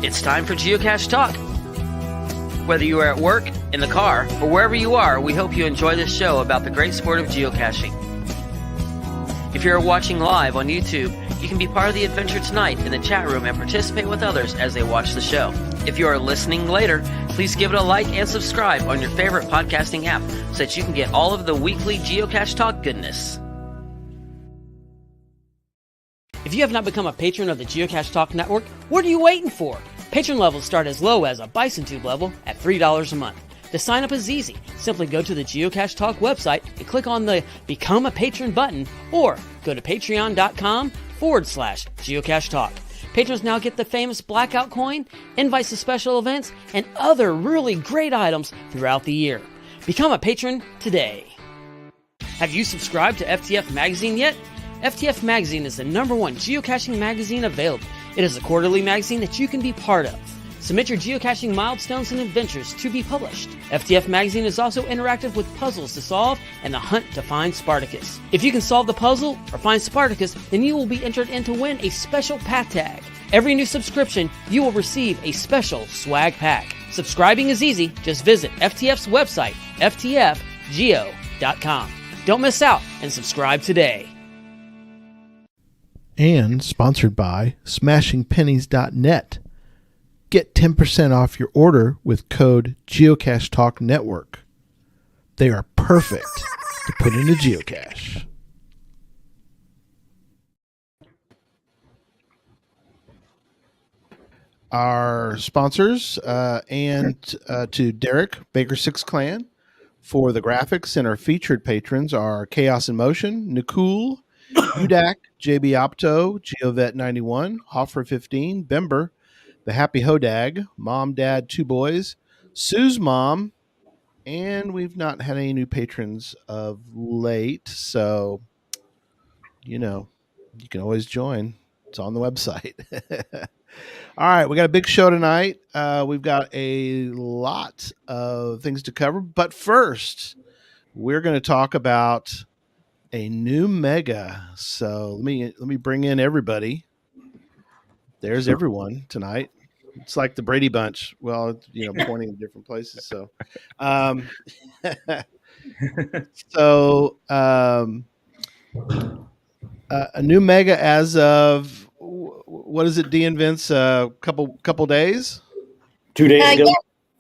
It's time for Geocache Talk. Whether you are at work, in the car, or wherever you are, we hope you enjoy this show about the great sport of geocaching. If you're watching live on YouTube, you can be part of the adventure tonight in the chat room and participate with others as they watch the show. If you are listening later, please give it a like and subscribe on your favorite podcasting app so that you can get all of the weekly Geocache Talk goodness. If you have not become a patron of the Geocache Talk Network, what are you waiting for? Patron levels start as low as a Bison Tube level at $3 a month. To sign up is easy. Simply go to the Geocache Talk website and click on the Become a Patron button, or go to patreon.com/Geocache Talk. Patrons now get the famous Blackout coin, invites to special events, and other really great items throughout the year. Become a patron today. Have you subscribed to FTF Magazine yet? FTF Magazine is the #1 geocaching magazine available. It is a quarterly magazine that you can be part of. Submit your geocaching milestones and adventures to be published. FTF Magazine is also interactive with puzzles to solve and the hunt to find Spartacus. If you can solve the puzzle or find Spartacus, then you will be entered in to win a special pack tag. Every new subscription, you will receive a special swag pack. Subscribing is easy. Just visit FTF's website, ftfgeo.com. Don't miss out and subscribe today. And sponsored by smashingpennies.net. Get 10% off your order with code Geocache Talk Network. They are perfect to put in a geocache. Our sponsors and to Derek, Baker 6 Clan, for the graphics, and our featured patrons are Chaos in Motion, Nikul, Udak, JB Opto, GeoVet91, Hoffer 15, Bember, The Happy Hodag, Mom, Dad, 2 Boys, Sue's Mom, and we've not had any new patrons of late, so, you know, you can always join. It's on the website. All right, we got a big show tonight. We've got a lot of things to cover, but first, we're going to talk about a new mega. So let me bring in everybody. There's everyone tonight. It's like the Brady Bunch. Well, you know, pointing in different places. So, a new mega as of what is it, Dean Vince? Couple days. 2 days ago.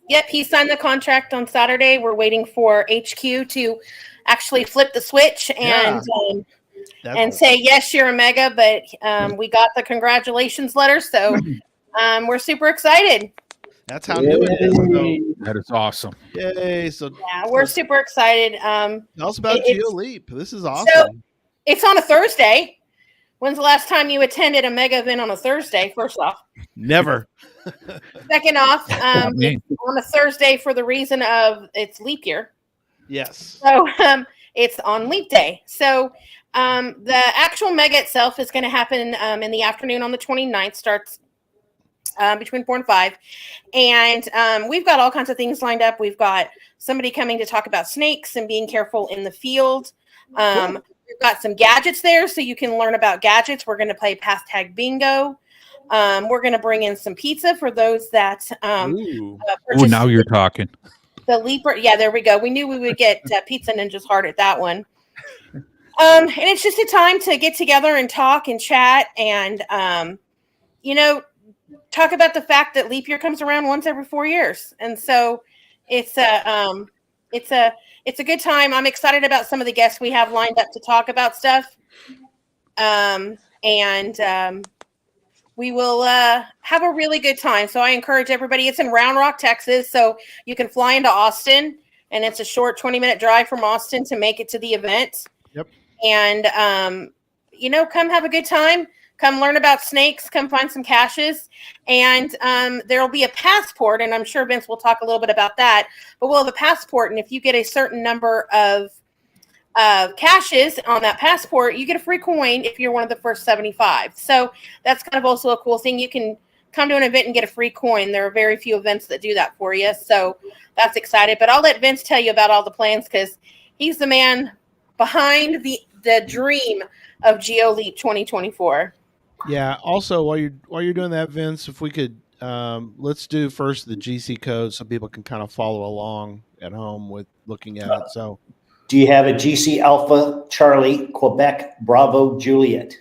Yep, he signed the contract on Saturday. We're waiting for HQ to actually flip the switch and say, yes, you're a mega, but we got the congratulations letter, so we're super excited. That's how new it is. So, that is awesome. Yay. So yeah, we're super excited. Tell us about GeoLeap. This is awesome. So it's on a Thursday. When's the last time you attended a mega event on a Thursday, first off? Never. Second off, it's on a Thursday for the reason of it's leap year. Yes. So it's on leap day. So the actual mega itself is going to happen in the afternoon on the 29th, starts between 4 and 5. And we've got all kinds of things lined up. We've got somebody coming to talk about snakes and being careful in the field. We've got some gadgets there, so you can learn about gadgets. We're going to play pass tag bingo. We're going to bring in some pizza for those that now you're talking. The Leaper. Yeah, there we go. We knew we would get Pizza Ninja's heart at that one. And it's just a time to get together and talk and chat and, talk about the fact that leap year comes around once every 4 years. And so it's a good time. I'm excited about some of the guests we have lined up to talk about stuff. We will have a really good time. So I encourage everybody. It's in Round Rock, Texas. So you can fly into Austin, and it's a short 20-minute drive from Austin to make it to the event. Yep. And, come have a good time. Come learn about snakes. Come find some caches. And there will be a passport, and I'm sure Vince will talk a little bit about that. But we'll have a passport, and if you get a certain number of caches on that passport, you get a free coin if you're one of the first 75. So that's kind of also a cool thing. You can come to an event and get a free coin. There are very few events that do that for you. So that's exciting. But I'll let Vince tell you about all the plans because he's the man behind the dream of GeoLeap 2024. Yeah. Also, while you're doing that, Vince, if we could let's do first the GC code so people can kind of follow along at home with looking at it. So, do you have a GC Alpha Charlie Quebec Bravo Juliet?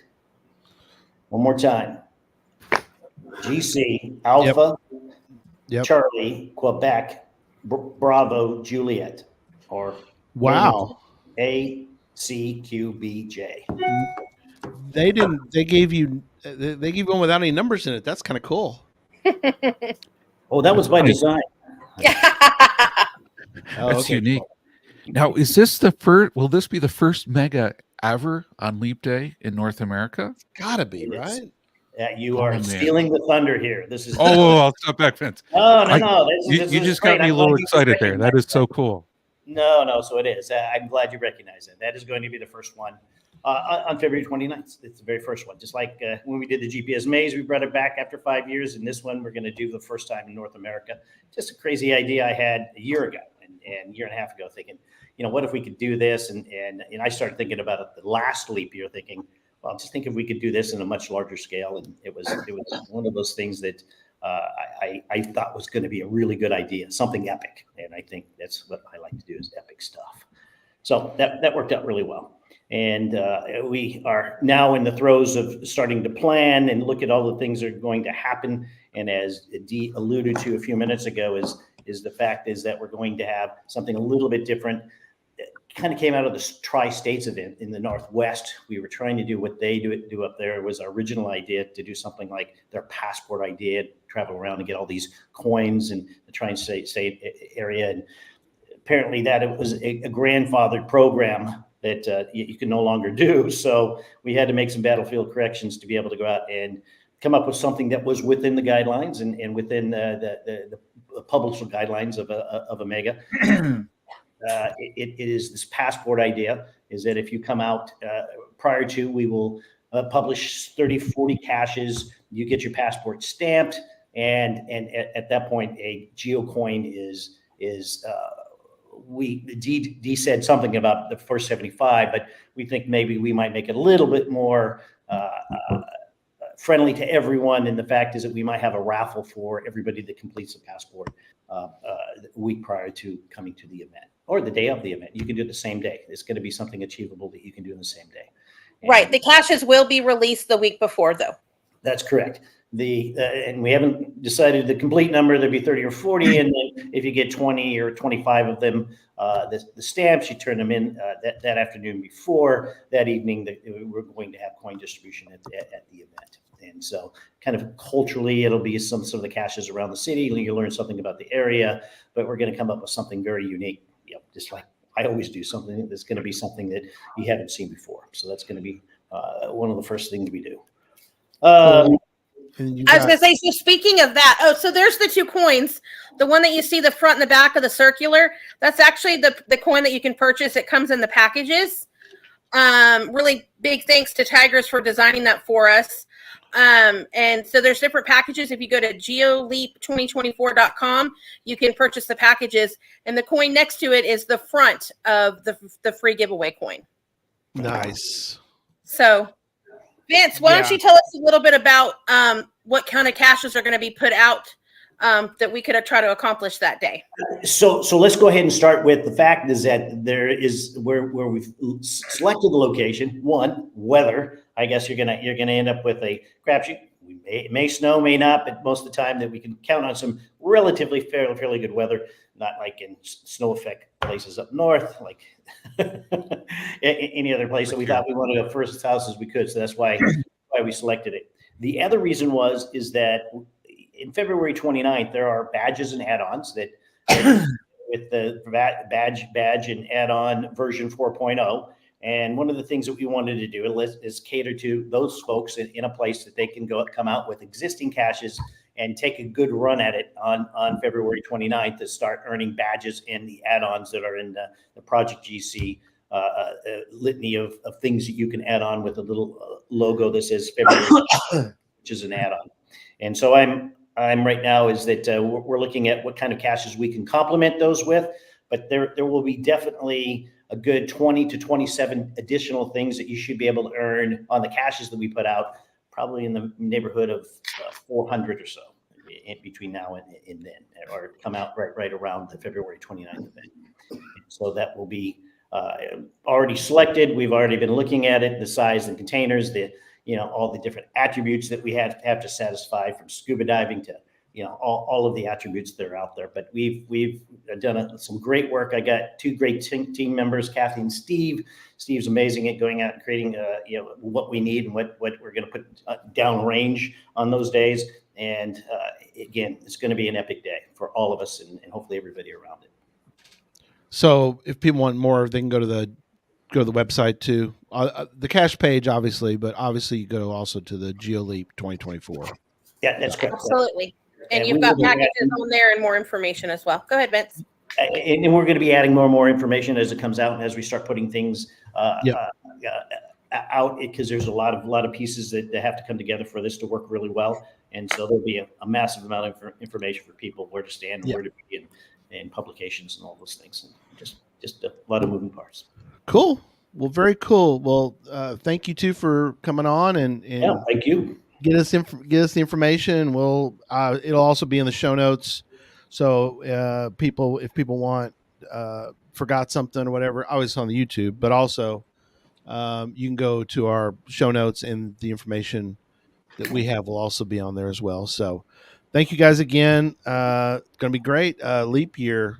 One more time. GC Alpha Charlie Quebec Bravo Juliet, or wow, ACQBJ. They didn't. They gave you one without any numbers in it. That's kind of cool. Oh, that was by design. That's unique. Now, is this the first? Will this be the first mega ever on Leap Day in North America? It's gotta be, right? You are stealing the thunder here. This is. I'll step back, Vince. No. You just got me a little excited there. That is so cool. No. So it is. I'm glad you recognize it. That is going to be the first one on February 29th. It's the very first one. Just like when we did the GPS Maze, we brought it back after 5 years. And this one we're going to do the first time in North America. Just a crazy idea I had a year ago and a year and a half ago, thinking, what if we could do this? And I started thinking about it the last leap year, thinking, well, just think if we could do this in a much larger scale. And it was one of those things that I thought was going to be a really good idea, something epic. And I think that's what I like to do, is epic stuff. So that worked out really well. And we are now in the throes of starting to plan and look at all the things that are going to happen. And as Dee alluded to a few minutes ago, is the fact is that we're going to have something a little bit different. It kind of came out of the Tri-States event in the Northwest. We were trying to do what they do up there. It was our original idea to do something like their passport idea, travel around and get all these coins and try and stay area. And apparently that it was a grandfathered program that you can no longer do. So we had to make some battlefield corrections to be able to go out and come up with something that was within the guidelines and within the published guidelines of a mega. It is this passport idea, is that if you come out prior to, we will publish 30, 40 caches, you get your passport stamped, and at that point, a geocoin is Dee said something about the first 75, but we think maybe we might make it a little bit more friendly to everyone. And the fact is that we might have a raffle for everybody that completes the passport the week prior to coming to the event, or the day of the event. You can do it the same day. It's going to be something achievable that you can do in the same day. And right. The caches will be released the week before, though. That's correct. And we haven't decided the complete number. There'll be 30 or 40. And then if you get 20 or 25 of them, the stamps, you turn them in that afternoon before. That evening, we're going to have coin distribution at the event. And so kind of culturally, it'll be some of the caches around the city. You learn something about the area, but we're going to come up with something very unique. Just like I always do, something that's going to be something that you haven't seen before. So that's going to be one of the first things we do. I was going to say, so speaking of that, so there's the two coins. The one that you see the front and the back of the circular, that's actually the coin that you can purchase. It comes in the packages. Really big thanks to Tigers for designing that for us. And so there's different packages. If you go to geoleap2024.com, you can purchase the packages. And the coin next to it is the front of the free giveaway coin. Nice. So Vince, why don't you tell us a little bit about what kind of caches are going to be put out that we could try to accomplish that day? So let's go ahead and start with the fact is that there is where we've selected the location. One, weather. I guess you're gonna end up with a crapshoot. It may snow, may not, but most of the time that we can count on some relatively fairly good weather. Not like in snow effect places up north, like any other place. So we thought we wanted to go first as house as we could. So that's why we selected it. The other reason is that in February 29th, there are badges and add-ons that with the badge and add-on version 4.0. And one of the things that we wanted to do is cater to those folks in a place that they can come out with existing caches and take a good run at it on February 29th to start earning badges and the add-ons that are in the Project GC litany of things that you can add on with a little logo that says February, which is an add-on. And so I'm right now is that we're looking at what kind of caches we can complement those with, but there will be definitely a good 20 to 27 additional things that you should be able to earn on the caches that we put out, probably in the neighborhood of 400 or so. between now and then, or come out right around the February 29th event. So that will be already selected. We've already been looking at it, the size and containers, all the different attributes that we have to satisfy, from scuba diving to, all of the attributes that are out there. But we've done some great work. I got two great team members, Kathy and Steve. Steve's amazing at going out and creating, what we need and what we're going to put down range on those days. And again, it's going to be an epic day for all of us and hopefully everybody around it. So if people want more, they can go to the website too. The cache page, obviously, but obviously you go also to the GeoLeap 2024. Yeah, that's correct. Absolutely. And you've got packages on there and more information as well. Go ahead, Vince. And we're going to be adding more and more information as it comes out and as we start putting things out, because there's a lot of pieces that have to come together for this to work really well. And so there'll be a massive amount of information for people, where to stand, where to be in publications and all those things. And just a lot of moving parts. Cool. Well, very cool. Well, thank you too for coming on and thank you. Get us the information. We'll it'll also be in the show notes. So if people want forgot something or whatever, always on the YouTube, but also you can go to our show notes, and the information that we have will also be on there as well. So thank you guys again. Going to be great. A leap year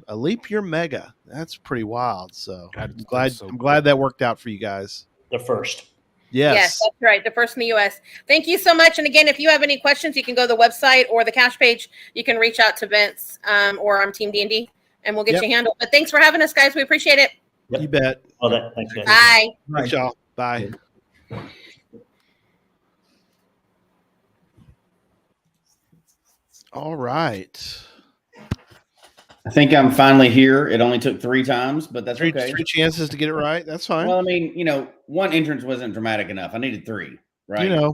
mega. That's pretty wild. So I'm glad that worked out for you guys. The first. Yes, that's right. The first in the U.S. Thank you so much. And again, if you have any questions, you can go to the website or the cache page. You can reach out to Vince or I'm Team D&D, and we'll get you handled. But thanks for having us, guys. We appreciate it. Yep. You bet. All that. Thanks, guys. Bye. Thanks, y'all. Bye. All right. I think I'm finally here. It only took 3 times, but that's okay. 3 chances to get it right. That's fine. Well, I mean, one entrance wasn't dramatic enough. I needed 3, right? In,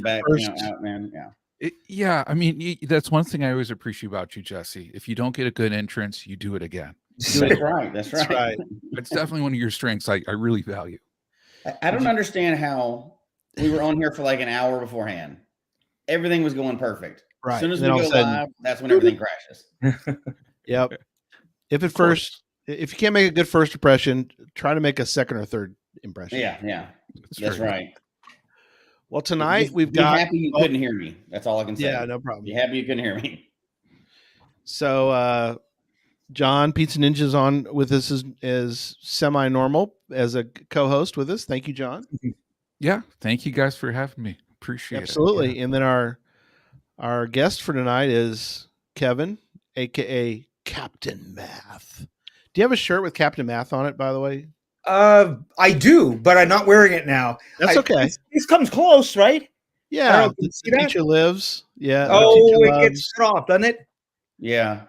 back, out, man. Yeah. I mean, that's one thing I always appreciate about you, Jesse. If you don't get a good entrance, you do it again. That's right. That's right. It's definitely one of your strengths I really value. I don't understand how we were on here for like an hour beforehand. Everything was going perfect. Right. As soon as we go live, that's when everything crashes. Yep. If you can't make a good first impression, try to make a second or third impression. Yeah. That's right. Well, tonight we've got. Be happy you couldn't hear me. That's all I can say. Yeah, no problem. Be happy you couldn't hear me. So, John, Pizza Ninja's on with us as semi-normal as a co-host with us. Thank you, John. Yeah, thank you guys for having me. Appreciate it. Absolutely. Yeah. And then our guest for tonight is Kevin, aka Captain Math. Do you have a shirt with Captain Math on it, by the way? I do, but I'm not wearing it now. That's okay. This comes close, right? Yeah. The teacher lives. Yeah. Oh, it gets cut off, doesn't it? Yeah.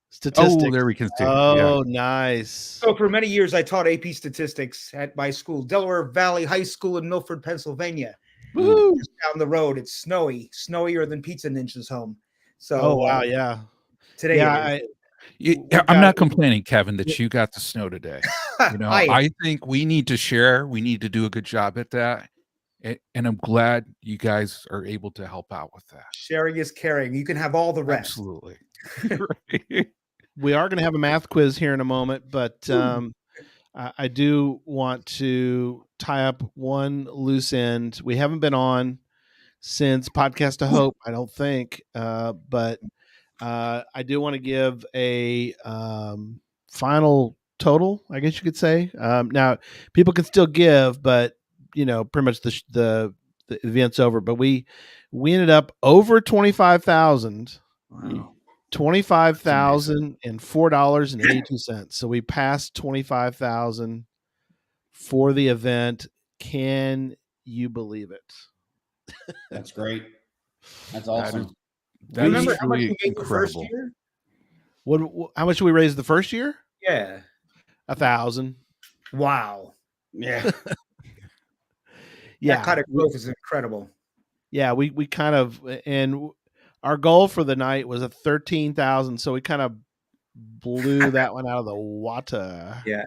Statistics. Oh, there we can see. Oh, nice. So for many years, I taught AP statistics at my school, Delaware Valley High School in Milford, Pennsylvania. Woo! Just down the road, it's snowier than Pizza Ninja's home. So, oh wow, yeah. Today, I'm not complaining, Kevin, that you got the snow today. I think we need to share. We need to do a good job at that. And I'm glad you guys are able to help out with that. Sharing is caring. You can have all the rest. Absolutely. We are going to have a math quiz here in a moment, but I do want to tie up one loose end. We haven't been on since Podcast of Hope, I don't think, but I do want to give a final total, I guess you could say. Now, people can still give, but pretty much the event's over. But we ended up over 25,000. Wow. $25,004.82. So we passed 25,000 for the event. Can you believe it? That's great. That's awesome. Do you remember how much we made the first year? How much did we raise the first year? Yeah. 1,000. Wow. Yeah. Yeah. That kind of growth is incredible. Yeah, we kind of, and our goal for the night was 13,000, so we kind of blew that one out of the water. Yeah.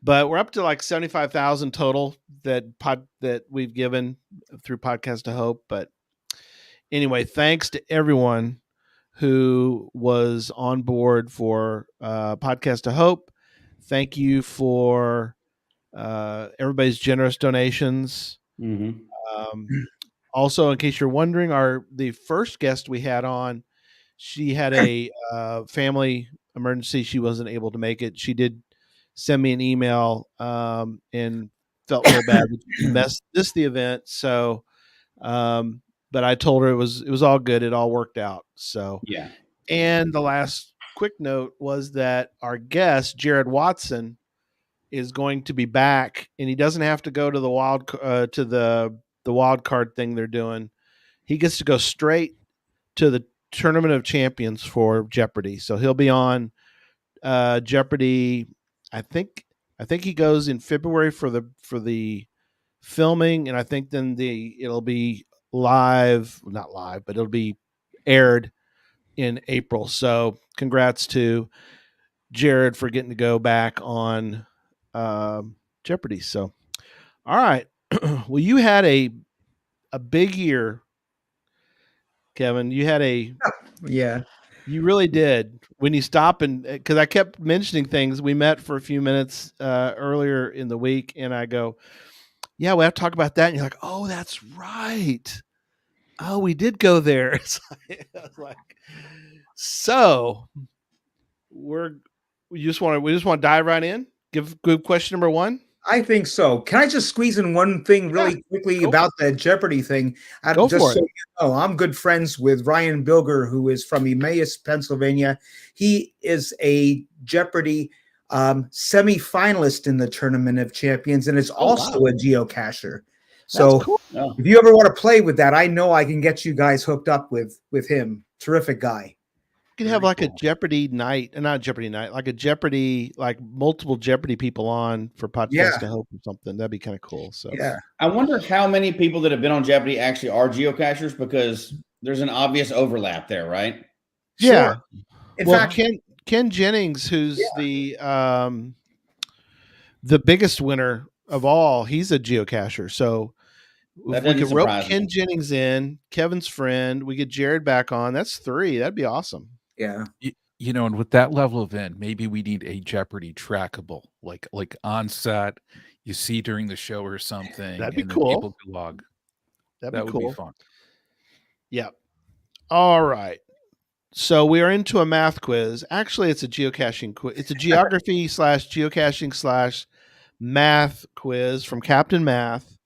But we're up to like 75,000 total that we've given through Podcast of Hope. But anyway, thanks to everyone who was on board for Podcast of Hope. Thank you for everybody's generous donations. Also, in case you're wondering, the first guest we had on, she had a family emergency. She wasn't able to make it. She did send me an email and felt real bad that she missed the event. So, but I told her it was all good. It all worked out. So, Yeah. And the last quick note was that our guest, Jared Watson, is going to be back, and he doesn't have to go to the wild card thing they're doing. He gets to go straight to the Tournament of Champions for Jeopardy. So he'll be on Jeopardy. I think he goes in February for the filming, and I think then it'll be not live, but it'll be aired in April. So congrats to Jared for getting to go back on Jeopardy. So, all right. Well, you had a big year, Kevin. You had Yeah. You really did. When you stop and because I kept mentioning things, we met for a few minutes earlier in the week, and I go, "Yeah, we have to talk about that." And you're like, "Oh, that's right. Oh, we did go there." It's like, so we just want to dive right in. Give good question number one. I think so. Can I just squeeze in one thing really quickly about the Jeopardy thing? Go for it. You know, I'm good friends with Ryan Bilger, who is from Emmaus, Pennsylvania. He is a Jeopardy semi-finalist in the Tournament of Champions, and is also a geocacher. So cool. If you ever want to play with that, I know I can get you guys hooked up with him. Terrific guy. You could have like a Jeopardy night, not Jeopardy night, like a Jeopardy, like multiple Jeopardy people on for Podcast to Hope or something. That'd be kind of cool. So yeah, I wonder how many people that have been on Jeopardy actually are geocachers, because there's an obvious overlap there, right? Yeah. Sure. In Well, fact, Ken Jennings, who's the biggest winner of all, he's a geocacher. So if we could rope Ken Jennings in, Kevin's friend, we get Jared back on. That's 3. That'd be awesome. Yeah. You know, and with that level of event, maybe we need a Jeopardy trackable, like on set, you see during the show or something. That'd be and cool. People can log. That would be fun. Yeah. All right. So we are into a math quiz. Actually, it's a geocaching quiz. It's a geography / geocaching / math quiz from Captain Math,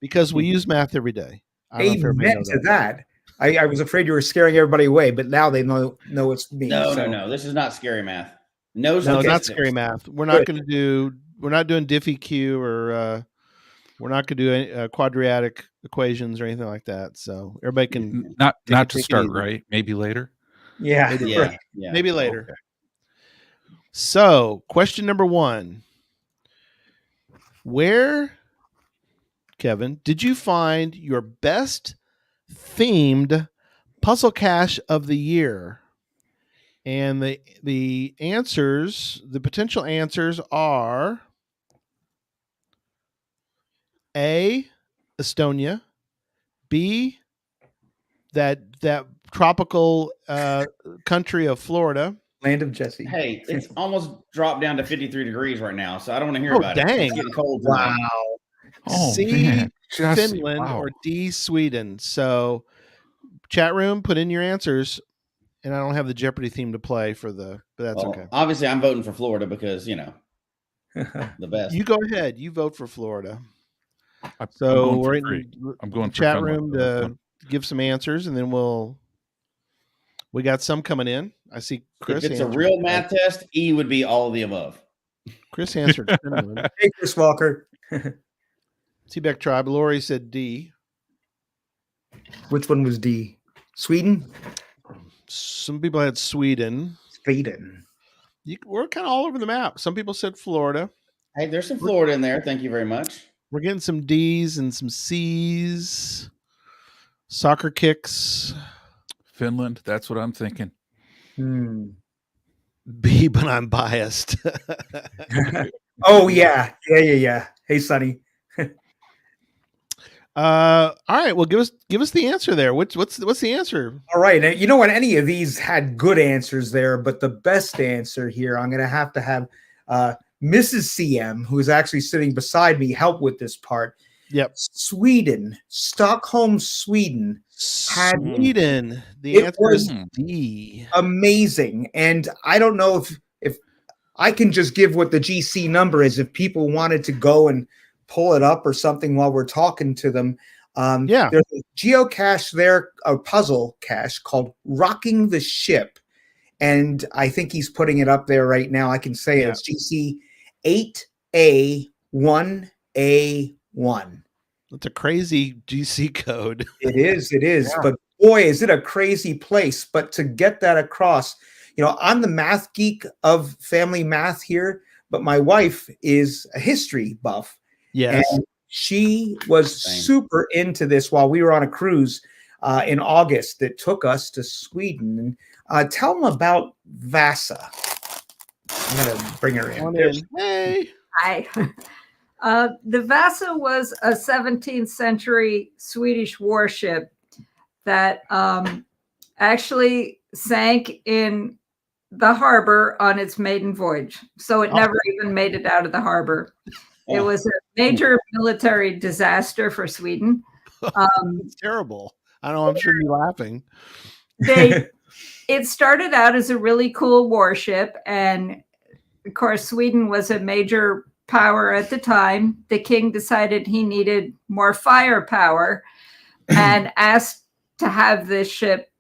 because we use math every day. Amen to that. I was afraid you were scaring everybody away, but now they know it's me. No. This is not scary math. No, not scary math. We're not going to do. We're not doing Diffie Q or we're not going to do any quadratic equations or anything like that. So everybody can not to start, right? Maybe later. Yeah. Maybe later. Okay. So question number 1: Where, Kevin, did you find your best themed puzzle cache of the year? And the answers, the potential answers are A, Estonia, B, that tropical country of Florida, land of Jesse. Hey, it's almost dropped down to 53 degrees right now, so I don't want to hear about it. It's getting cold tonight. Oh, C, man. Jesse, Finland, wow. or D, Sweden. So chat room, put in your answers. And I don't have the Jeopardy theme to play but that's okay. Obviously, I'm voting for Florida because, you know, the best. You go ahead. You vote for Florida. So we're in I'm going the chat room to give some answers, and then we got some coming in. I see Chris. If it's a real math test, E would be all of the above. Chris answered Finland. Hey, Chris Walker. T-Beck Tribe. Lori said D. Which one was D? Sweden? Some people had Sweden. We're kind of all over the map. Some people said Florida. Hey, there's some Florida in there. Thank you very much. We're getting some D's and some C's. Soccer kicks. Finland. That's what I'm thinking. B, but I'm biased. Oh, yeah. Hey, Sonny. All right. Well, give us the answer there. What's the answer? All right. You know what? Any of these had good answers there, but the best answer here, I'm going to have Mrs. CM, who is actually sitting beside me, help with this part. Yep. Sweden, Stockholm, Sweden. Sweden. The It answer is was D. amazing. And I don't know if I can just give what the GC number is if people wanted to go and pull it up or something while we're talking to them. Yeah. There's a geocache there, a puzzle cache called Rocking the Ship. And I think he's putting it up there right now. I can say it's GC 8A1A1. That's a crazy GC code. It is. Yeah. But boy, is it a crazy place. But to get that across, I'm the math geek of family math here, but my wife is a history buff. Yes. And she was super into this while we were on a cruise in August that took us to Sweden. And tell them about Vasa. I'm going to bring her in. Hey. Hi. The Vasa was a 17th century Swedish warship that actually sank in the harbor on its maiden voyage. So it never even made it out of the harbor. It was a major military disaster for Sweden. It's terrible. I know. I'm sure you're laughing. It started out as a really cool warship. And of course, Sweden was a major power at the time. The king decided he needed more firepower and asked to have this ship,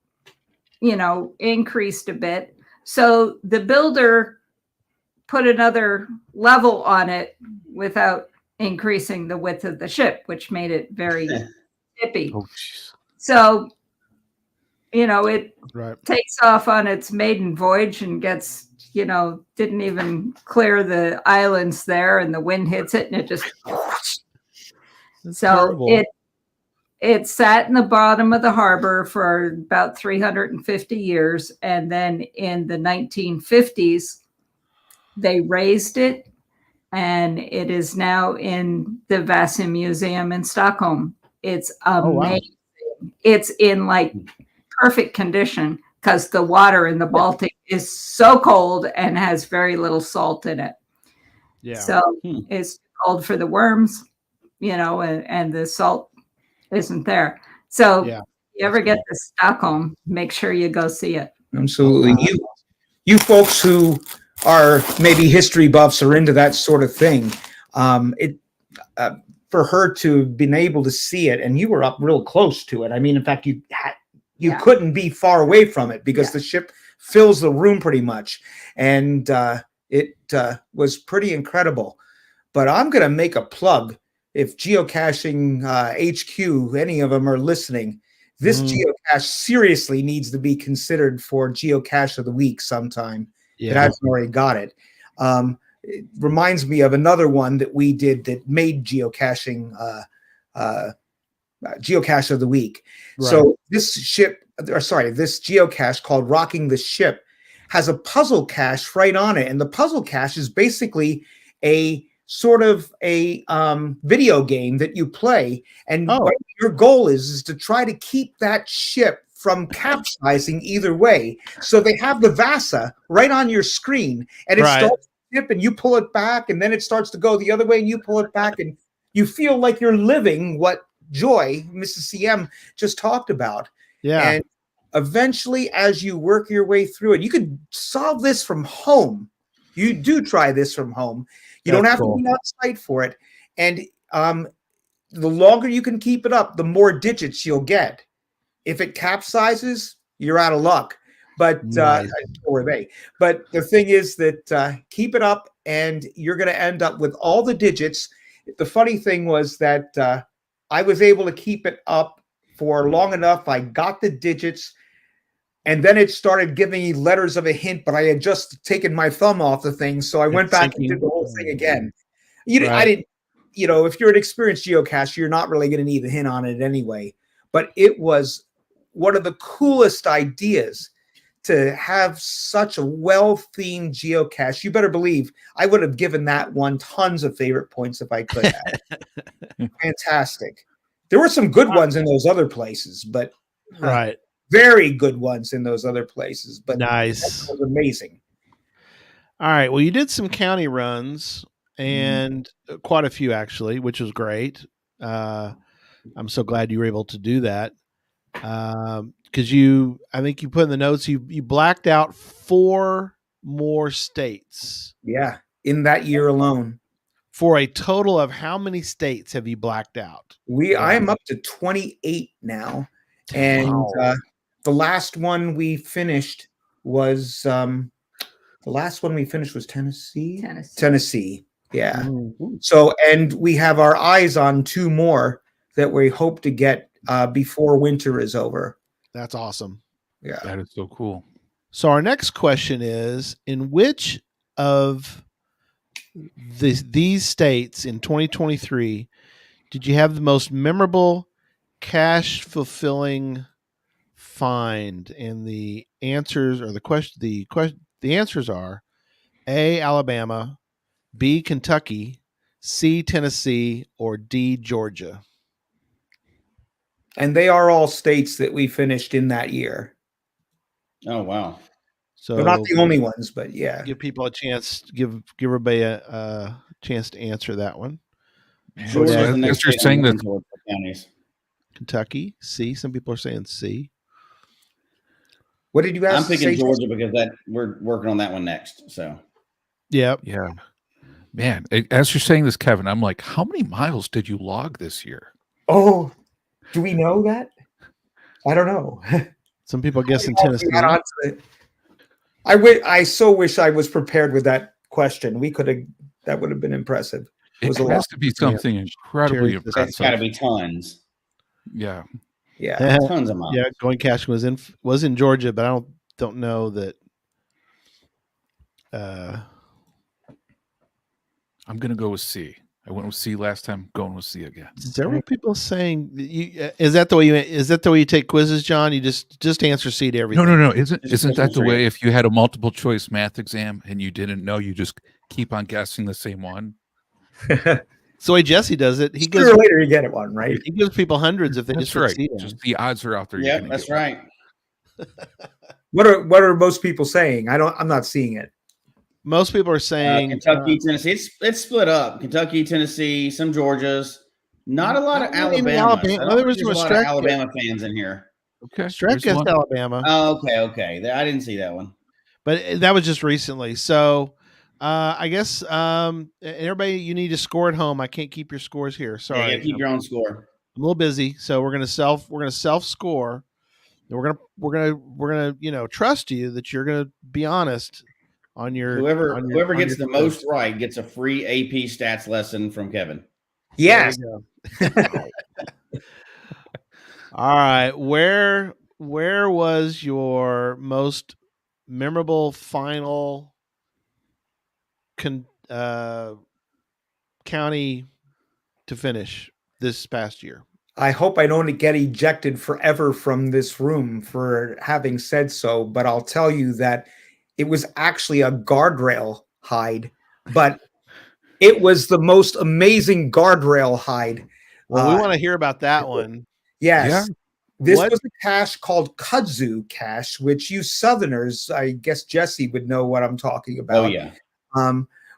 increased a bit. So the builder put another level on it without increasing the width of the ship, which made it very tippy. Oh, so, it right. takes off on its maiden voyage and gets, didn't even clear the islands there, and the wind hits it and it just. That's so terrible. it sat in the bottom of the harbor for about 350 years. And then in the 1950s, they raised it, and it is now in the Vasa Museum in Stockholm. It's amazing. Wow. It's in perfect condition because the water in the Baltic is so cold and has very little salt in it. Yeah. So it's cold for the worms, and the salt isn't there. So if you ever get to Stockholm, make sure you go see it. Absolutely. You folks who are maybe history buffs or into that sort of thing, for her to have been able to see it, and you were up real close to it. I mean, in fact, you couldn't be far away from it because the ship fills the room pretty much. And it was pretty incredible. But I'm going to make a plug. If Geocaching HQ, any of them are listening, this geocache seriously needs to be considered for Geocache of the Week sometime. It hasn't already got it. It reminds me of another one that we did that made geocaching Geocache of the Week. Right. So this geocache called Rocking the Ship has a puzzle cache right on it. And the puzzle cache is basically a sort of a video game that you play. And what your goal is to try to keep that ship from capsizing either way. So they have the Vasa right on your screen, and it starts to dip, and you pull it back, and then it starts to go the other way, and you pull it back, and you feel like you're living what Joy, Mrs. CM, just talked about. Yeah. And eventually, as you work your way through it, you could solve this from home. You do try this from home. You don't have to be on site for it. And the longer you can keep it up, the more digits you'll get. If it capsizes, you're out of luck. But or they. But the thing is that keep it up, and you're going to end up with all the digits. The funny thing was that I was able to keep it up for long enough. I got the digits, and then it started giving me letters of a hint, but I had just taken my thumb off the thing, so I went back and did the whole thing again. I didn't. If you're an experienced geocacher, you're not really going to need the hint on it anyway. But it was one of the coolest ideas to have such a well-themed geocache. You better believe I would have given that one tons of favorite points if I could have. Fantastic. There were some good ones in those other places, but Right. very good ones in those other places. But Nice. that was amazing. All right. Well, you did some county runs and quite a few actually, which was great. I'm so glad you were able to do that. Because I think you put in the notes, you blacked out 4 more states. Yeah, in that year alone. For a total of how many states have you blacked out? I am up to 28 now. And the last one we finished was Tennessee. Tennessee. Yeah. Mm-hmm. So, and we have our eyes on 2 more that we hope to get before winter is over. That's awesome. Yeah. That is so cool. So our next question is, in which of these states in 2023 did you have the most memorable cache fulfilling find? And the answers or the answers are A, Alabama, B, Kentucky, C, Tennessee, or D, Georgia. And they are all states that we finished in that year. Oh, wow. So they're not the only ones, but yeah. Give people a chance, give everybody a chance to answer that one. Georgia's the next you're saying that counties. Kentucky, C. Some people are saying C. What did you ask? I'm picking Georgia because we're working on that one next. So, yeah. Man, as you're saying this, Kevin, I'm like, how many miles did you log this year? Oh, do we know that? I don't know. Some people guess in Tennessee. I so wish I was prepared with that question. That would have been impressive. It has to be something incredibly impressive. It's got to be tons. Yeah. Yeah. Tons of miles. Yeah, Geocache was in Georgia, but I don't know that. I'm gonna go with C. I went with C last time. Going with C again. Several people saying is that the way you take quizzes, John? You just answer C to everything. No. Isn't that the way? If you had a multiple choice math exam and you didn't know, you just keep on guessing the same one. It's the way Jesse does it. He Sooner or later you get it one, right? He gives people hundreds if they That's just right. succeed. Just the odds are out there. Yeah, that's right. What are most people saying? I'm not seeing it. Most people are saying Kentucky, Tennessee. It's split up. Kentucky, Tennessee, some Georgias. Not a lot of Alabama. There was a lot of Alabama fans in here. Okay. Strike guessed Alabama. Oh, okay. I didn't see that one. But that was just recently. So I guess everybody, you need to score at home. I can't keep your scores here. Sorry. Yeah, you gotta keep your own score. I'm a little busy, so we're gonna self score. And we're gonna trust you that you're gonna be honest on your whoever gets the most right gets a free AP stats lesson from Kevin. Yes. All right. Where was your most memorable final county to finish this past year? I hope I don't get ejected forever from this room for having said so, but I'll tell you that it was actually a guardrail hide, but it was the most amazing guardrail hide. Well, we want to hear about that one. Yes. Yeah. This was a cache called Kudzu Cache, which you Southerners, I guess Jesse would know what I'm talking about. Oh, yeah.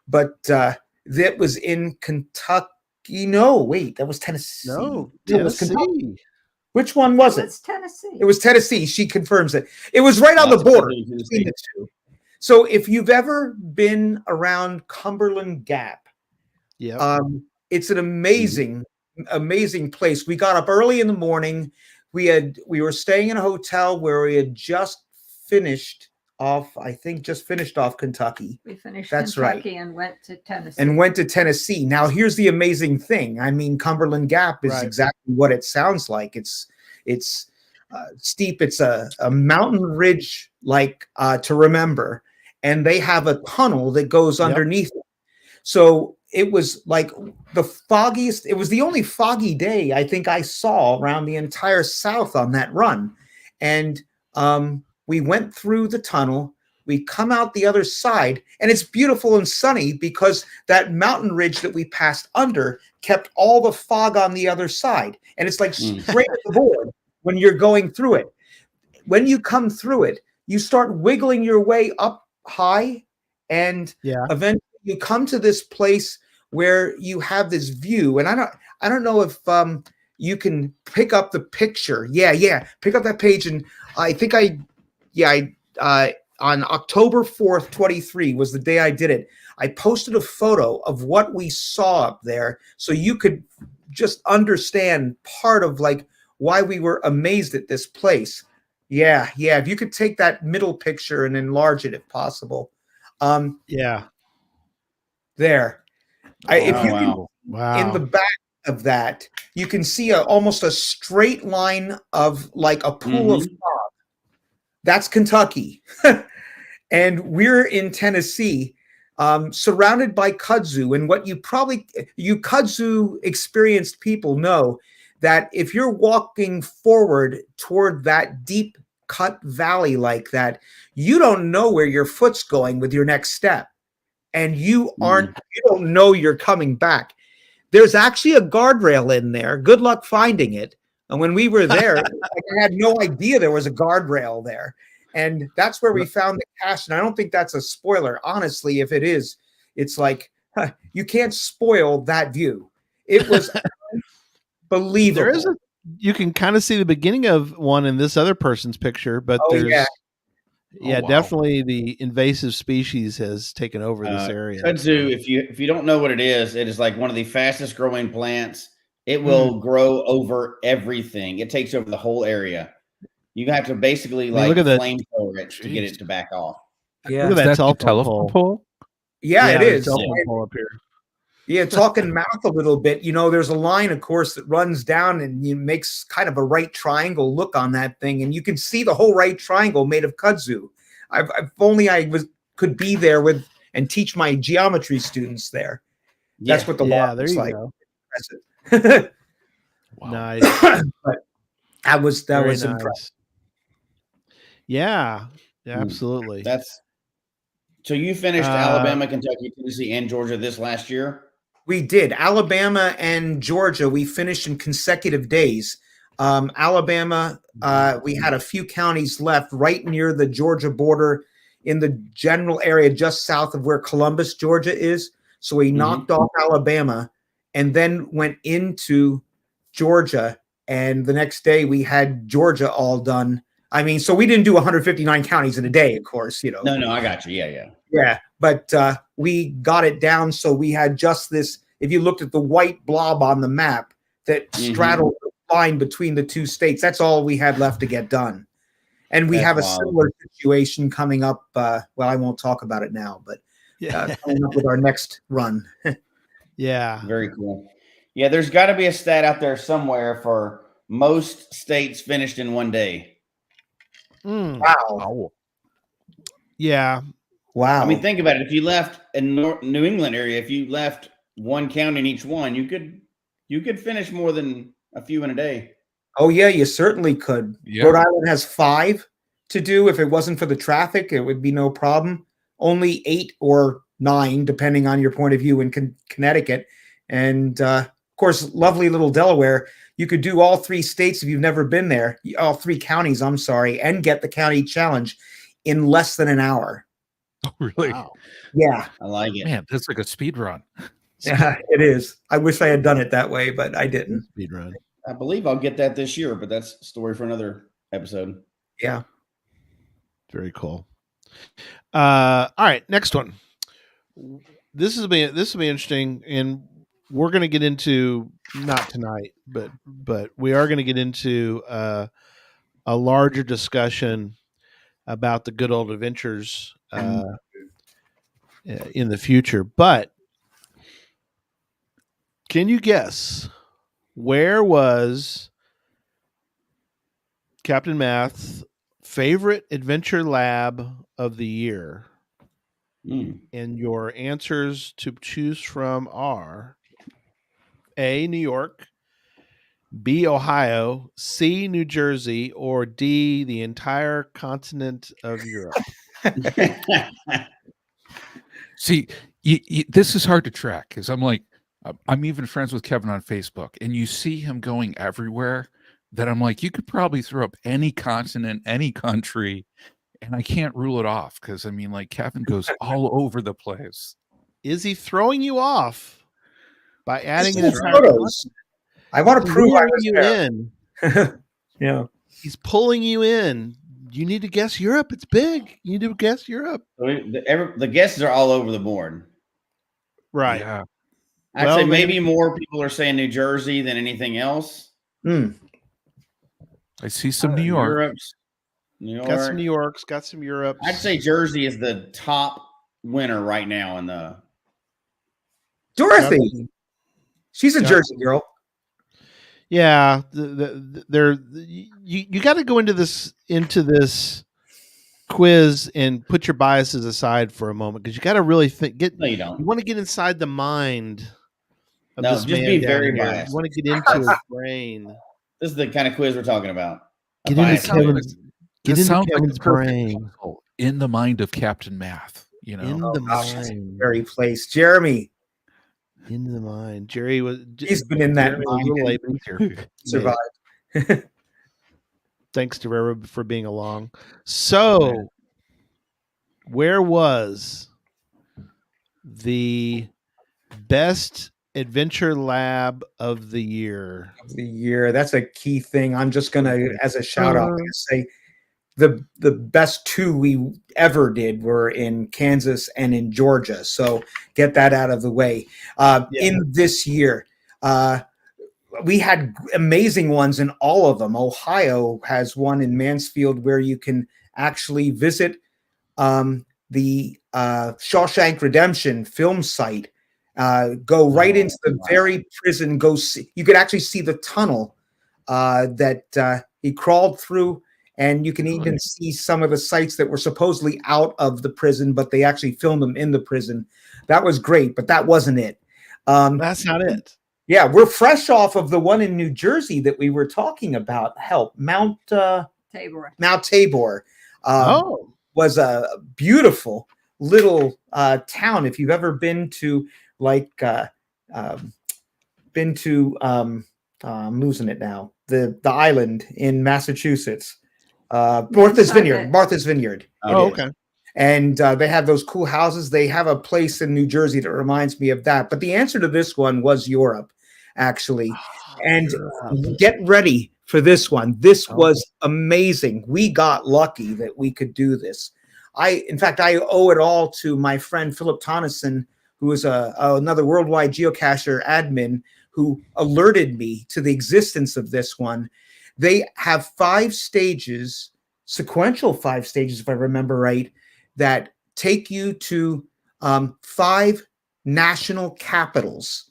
But that was in Kentucky. No, wait, that was Tennessee. No, Tennessee. It was Kentucky. Which one was it? It's Tennessee. It was Tennessee. She confirms it. It was right on the border between the two. So if you've ever been around Cumberland Gap, it's an amazing place. We got up early in the morning. We were staying in a hotel where we had just finished off Kentucky. We finished That's Kentucky right. and went to Tennessee. Now, here's the amazing thing. I mean, Cumberland Gap is exactly what it sounds like. It's steep. It's a mountain ridge to remember. And they have a tunnel that goes underneath it. So it was like the foggiest. It was the only foggy day I think I saw around the entire South on that run. And we went through the tunnel. We come out the other side, and it's beautiful and sunny because that mountain ridge that we passed under kept all the fog on the other side. And it's like straight at the board when you're going through it. When you come through it, you start wiggling your way up high, and eventually you come to this place where you have this view. And I don't know if you can pick up the picture. Yeah. Pick up that page. And I think on October 4th, 23 was the day I did it. I posted a photo of what we saw up there so you could just understand part of like why we were amazed at this place. Yeah. If you could take that middle picture and enlarge it if possible. There. If you can, in the back of that, you can see almost a straight line of like a pool of fog. That's Kentucky. And we're in Tennessee, surrounded by kudzu. And what you kudzu experienced people know that if you're walking forward toward that deep cut valley like that, you don't know where your foot's going with your next step. And you don't know you're coming back. There's actually a guardrail in there. Good luck finding it. And when we were there, I had no idea there was a guardrail there. And that's where we found the cache. And I don't think that's a spoiler. Honestly, if it is, it's like, you can't spoil that view. It was unbelievable. You can kind of see the beginning of one in this other person's picture, but definitely the invasive species has taken over this area. Kudzu, if you don't know what it is like one of the fastest growing plants. It will grow over everything. It takes over the whole area. You have to basically flamethrower it to get it to back off. Yeah, look at that telephone pole. Yeah, it is. Telephone pole up here. Yeah, talking math a little bit. There's a line, of course, that runs down and it makes kind of a right triangle look on that thing, and you can see the whole right triangle made of kudzu. If only I could be there and teach my geometry students there. That's what the law looks like. Wow. Nice. But that was nice. Impressive. Yeah, absolutely. So you finished Alabama, Kentucky, Tennessee, and Georgia this last year? We did. Alabama and Georgia, we finished in consecutive days. Alabama, we had a few counties left right near the Georgia border in the general area just south of where Columbus, Georgia is. So we knocked off Alabama and then went into Georgia. And the next day we had Georgia all done. I mean, so we didn't do 159 counties in a day, of course, No, I got you. Yeah. But we got it down. So we had just this, if you looked at the white blob on the map that straddled the line between the two states, that's all we had left to get done. And we have a similar situation coming up. Well, I won't talk about it now, but coming up with our next run. Yeah. Very cool. Yeah, there's got to be a stat out there somewhere for most states finished in one day. Wow. Yeah. Wow. I mean, think about it. If you left in New England area, if you left one county in each one, you could finish more than a few in a day. Oh yeah, you certainly could. Yeah. Rhode Island has 5 to do. If it wasn't for the traffic, it would be no problem. Only 8 or 9, depending on your point of view, in Connecticut. And of course, lovely little Delaware. You could do all 3 states if you've never been there, all 3 counties, I'm sorry, and get the county challenge in less than an hour. Oh, really? Wow. Yeah. I like it. Man, that's like a speed run. Yeah, it is. I wish I had done it that way, but I didn't. Speed run. I believe I'll get that this year, but that's a story for another episode. Yeah. Very cool. All right, next one. This will be interesting, and we're going to get into, not tonight, but we are going to get into a larger discussion about the good old adventures in the future. But can you guess, where was Captain Math's favorite adventure lab of the year? And your answers to choose from are A, New York, B, Ohio, C, New Jersey, or D, the entire continent of Europe? See, this is hard to track because I'm even friends with Kevin on Facebook, and you see him going everywhere. That I'm like, you could probably throw up any continent, any country, and I can't rule it off because I mean, like Kevin goes all over the place. Is he throwing you off by adding an Just entire photos. I want to He's prove I luring was you there. in. Yeah. He's pulling you in. You need to guess Europe. It's big. You need to guess Europe. The guesses are all over the board. Right. Yeah. I'd Well, say then- maybe more people are saying New Jersey than anything else. I see some New York. Europe's, New York. Got some New Yorks. Got some Europes. I'd say Jersey is the top winner right now in the. Dorothy. She's a Jersey girl. Yeah, you got to go into this quiz and put your biases aside for a moment because you got to really think. No, you don't. You want to get inside the mind of No, this just man be down very here. biased. You want to get into his brain. This is the kind of quiz we're talking about. Get Bias into quiz. Kevin's brain. puzzle in the mind of Captain Math. You know, In the mind. Very place. Jeremy. Into the mind. Jerry was. He's been in that Jeremy was a little late, but he's here. Survived. Thanks to Rara for being along. So, where was the best adventure lab of the year? The year. That's a key thing. I'm just gonna, as a shout out, I'm gonna say the best two we ever did were in Kansas and in Georgia. So get that out of the way. In this year, we had amazing ones in all of them. Ohio has one in Mansfield where you can actually visit the Shawshank Redemption film site. Go right into the very prison. Go see. You could actually see the tunnel that he crawled through, and you can even see some of the sites that were supposedly out of the prison, but they actually filmed them in the prison. That was great, but that wasn't it. That's not it. Yeah, we're fresh off of the one in New Jersey that we were talking about. Mount Tabor. Mount Tabor was a beautiful little town. If you've ever been to I'm losing it now. The island in Massachusetts, Martha's Vineyard. Oh, okay. And they have those cool houses. They have a place in New Jersey that reminds me of that. But the answer to this one was Europe, actually. And get ready for this one. This was amazing. We got lucky that we could do this. In fact, I owe it all to my friend Philip Tonneson, who is another worldwide geocacher admin, who alerted me to the existence of this one. They have 5 stages, sequential 5 stages, if I remember right, that take you to 5 national capitals.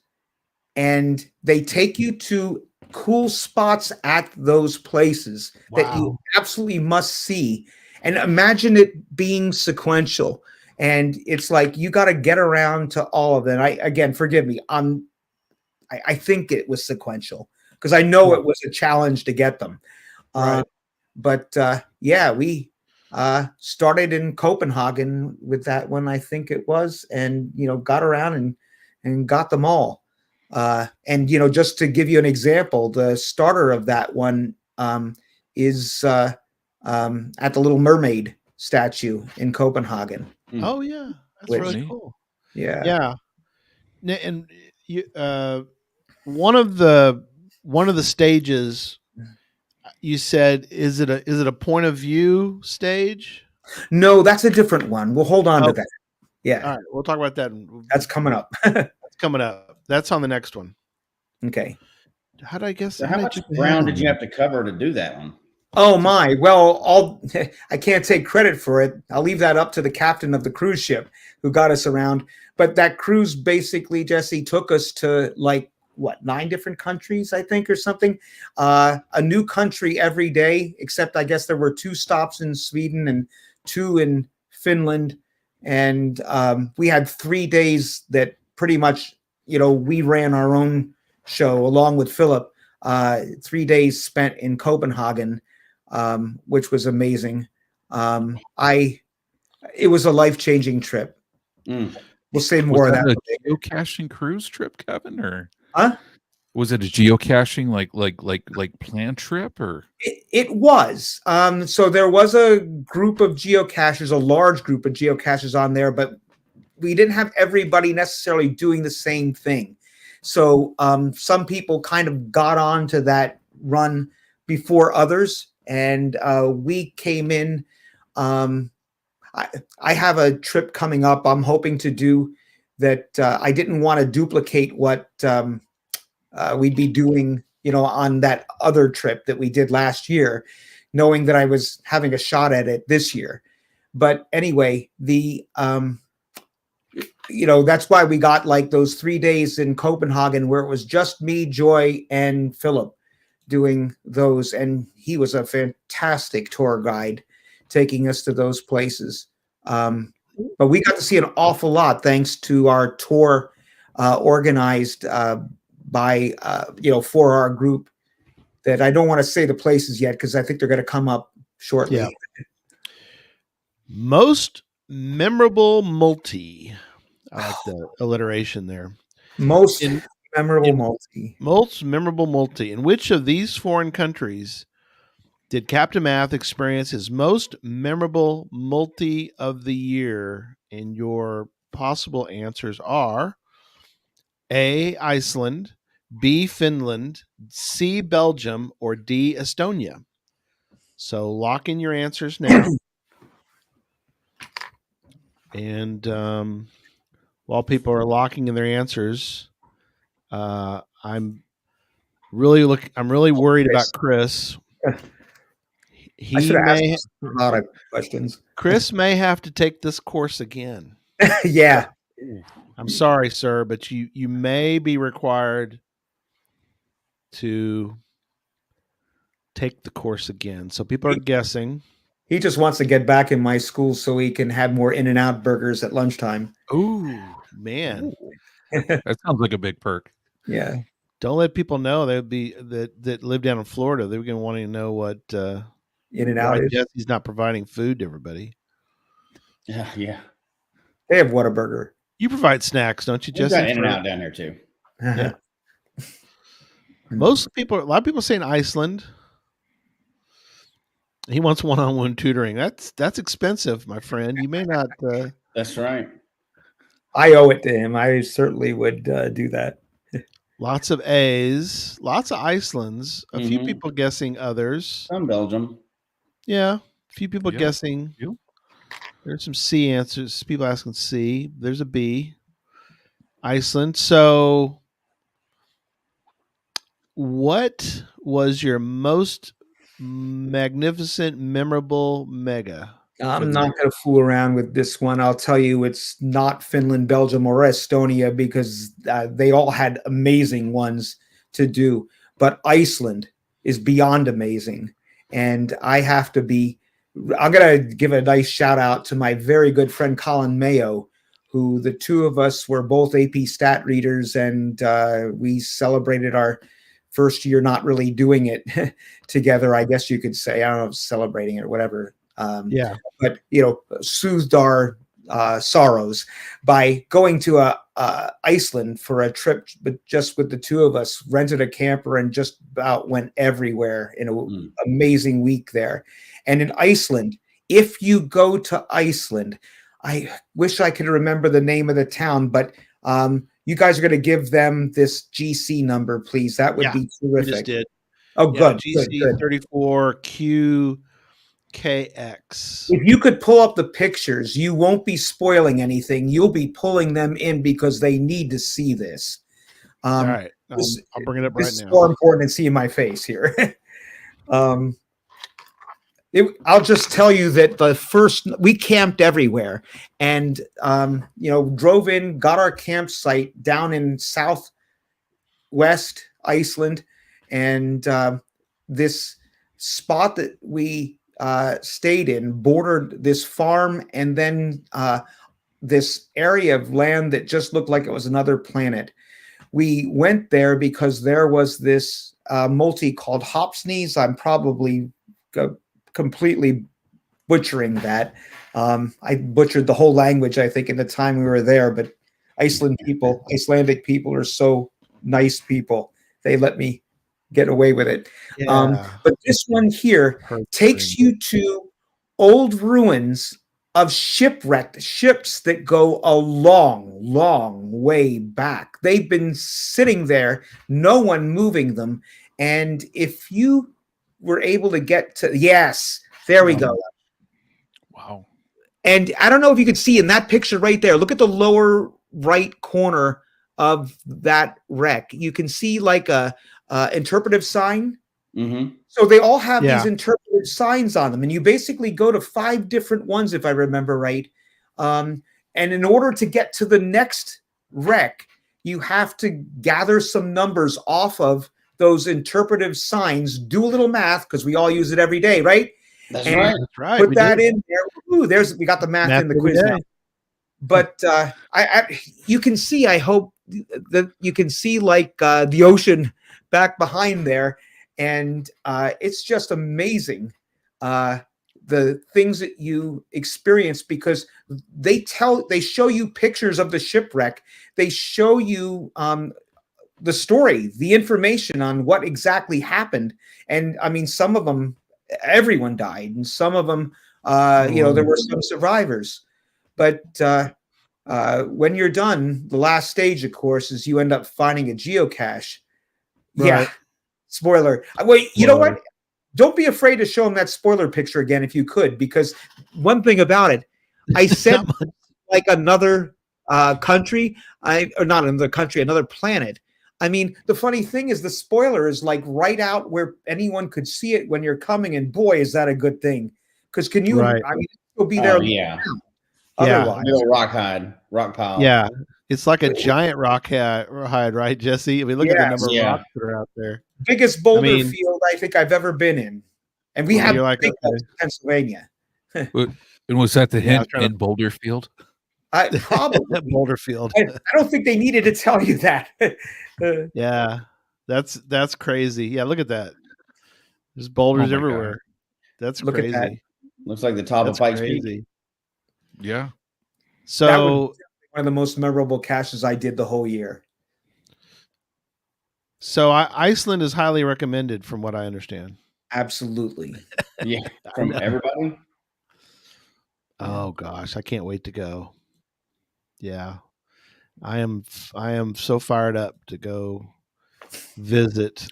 And they take you to cool spots at those places that you absolutely must see. And imagine it being sequential. And it's like you got to get around to all of them. Again, forgive me. I think it was sequential because I know it was a challenge to get them. But we started in Copenhagen with that one, I think it was, and got around and got them all. And just to give you an example, the starter of that one is at the Little Mermaid statue in Copenhagen. Oh yeah, that's really cool. Yeah. And you, one of the stages, you said, is it a point of view stage? No, that's a different one. We'll hold on to that. Yeah. All right, we'll talk about that. That's coming up. That's coming up. That's on the next one. Okay. How did I guess? So how much ground did you have to cover to do that one? Oh my! Well, I can't take credit for it. I'll leave that up to the captain of the cruise ship who got us around. But that cruise basically, Jesse, took us to 9 different countries, I think, or something. A new country every day, except I guess there were 2 stops in Sweden and 2 in Finland. And we had 3 days that pretty much, we ran our own show along with Philip 3 days spent in Copenhagen, which was amazing. It was a life-changing trip. We'll say more of that. Was that a geocaching cruise trip, Kevin, or huh? Was it a geocaching like plan trip, or? It was. So there was a group of geocaches, a large group of geocaches on there, but we didn't have everybody necessarily doing the same thing. So some people kind of got on to that run before others, and we came in. I have a trip coming up I'm hoping to do that. I didn't want to duplicate what we'd be doing, on that other trip that we did last year, knowing that I was having a shot at it this year. But anyway, that's why we got like those 3 days in Copenhagen where it was just me, Joy, and Philip doing those. And he was a fantastic tour guide taking us to those places. But we got to see an awful lot thanks to our tour organized by for our group, that I don't want to say the places yet because I think they're going to come up shortly. Yeah. Most memorable multi. I like the alliteration there. Most memorable multi. In which of these foreign countries did Captain Math experience his most memorable multi of the year? And your possible answers are A, Iceland, B, Finland, C, Belgium, or D, Estonia. So lock in your answers now. And while people are locking in their answers, I'm really worried about Chris. He may a lot of questions. Chris may have to take this course again. Yeah. I'm sorry, sir, but you may be required to take the course again. So people are guessing. He just wants to get back in my school so he can have more In-N-Out burgers at lunchtime. Ooh, man. That sounds like a big perk. Yeah. Don't let people know that live down in Florida. They're going to want to know what In-N-Out is. Jesse's not providing food to everybody. Yeah. They have Whataburger. You provide snacks, don't you, Jesse? We've got In-N-Out down here too. Yeah. A lot of people saying Iceland. He wants one-on-one tutoring. That's expensive, my friend. You may not. That's right. I owe it to him. I certainly would do that. Lots of A's, lots of Icelands. A few people guessing others. Some Belgium. Yeah, a few people guessing. Yeah. There's some C answers. People asking C. There's a B. Iceland. So, what was your most magnificent, memorable mega? I'm not going to fool around with this one. I'll tell you, it's not Finland, Belgium, or Estonia because they all had amazing ones to do. But Iceland is beyond amazing. And I'm going to give a nice shout out to my very good friend, Colin Mayo, who the two of us were both AP stat readers. And we celebrated our first year not really doing it together, I guess you could say. I don't know, celebrating it or whatever. But soothed our sorrows by going to Iceland for a trip, but just with the two of us, rented a camper and just about went everywhere in an amazing week there. And in Iceland, if you go to Iceland, I wish I could remember the name of the town, but you guys are going to give them this GC number, please. That would be terrific. We just did. Oh, good. GC good. 34QKX. If you could pull up the pictures, you won't be spoiling anything. You'll be pulling them in because they need to see this. All right. I'll bring it up right now. It's more important than seeing my face here. I'll just tell you that we camped everywhere and, drove in, got our campsite down in southwest Iceland. And this spot that we stayed in bordered this farm and then this area of land that just looked like it was another planet. we went there because there was this multi called Hopsneys. I'm probably completely butchering that. I butchered the whole language, I think, in the time we were there, but Icelandic people are so nice people. They let me get away with it. But this one here takes you to old ruins of shipwrecked ships that go a long, long way back. They've been sitting there, no one moving them. And if you were able to get to, yes, there we go. Wow. And I don't know if you can see in that picture right there, look at the lower right corner of that wreck. You can see like a interpretive sign. Mm-hmm. So they all have these interpretive signs on them, and you basically go to 5 different ones, if I remember right. And in order to get to the next wreck, you have to gather some numbers off of those interpretive signs, do a little math, because we all use it every day, right? That's And right. That's right. put that in there. Ooh, we got the math in the quiz now. But you can see, I hope that you can see like the ocean back behind there. And it's just amazing the things that you experience, because they show you pictures of the shipwreck. They show you the story, the information on what exactly happened. And I mean, some of them, everyone died, and some of them, there were some survivors. But when you're done, the last stage, of course, is you end up finding a geocache. Right. Yeah. Spoiler. Wait, you know what? Don't be afraid to show them that spoiler picture again if you could, because one thing about it, I said like another country, or not another country, another planet. I mean, the funny thing is the spoiler is like right out where anyone could see it when you're coming, and boy, is that a good thing. Because can you? Right. I mean, it'll be there. Otherwise, little rock pile. Yeah, it's like a giant rock hide, right, Jesse? I mean, look at the number of rocks that are out there. Biggest boulder field I think I've ever been in, and we have big ones in Pennsylvania. And was that the hint in Boulder Field? Probably Boulder Field. I don't think they needed to tell you that. Yeah, that's crazy. Yeah, look at that. There's boulders everywhere. God. That's look crazy. At that. Looks like the top of Pikes Peak. Yeah. So that was one of the most memorable caches I did the whole year. So Iceland is highly recommended, from what I understand. Absolutely. Yeah, from everybody. Oh gosh, I can't wait to go. Yeah, I am so fired up to go visit.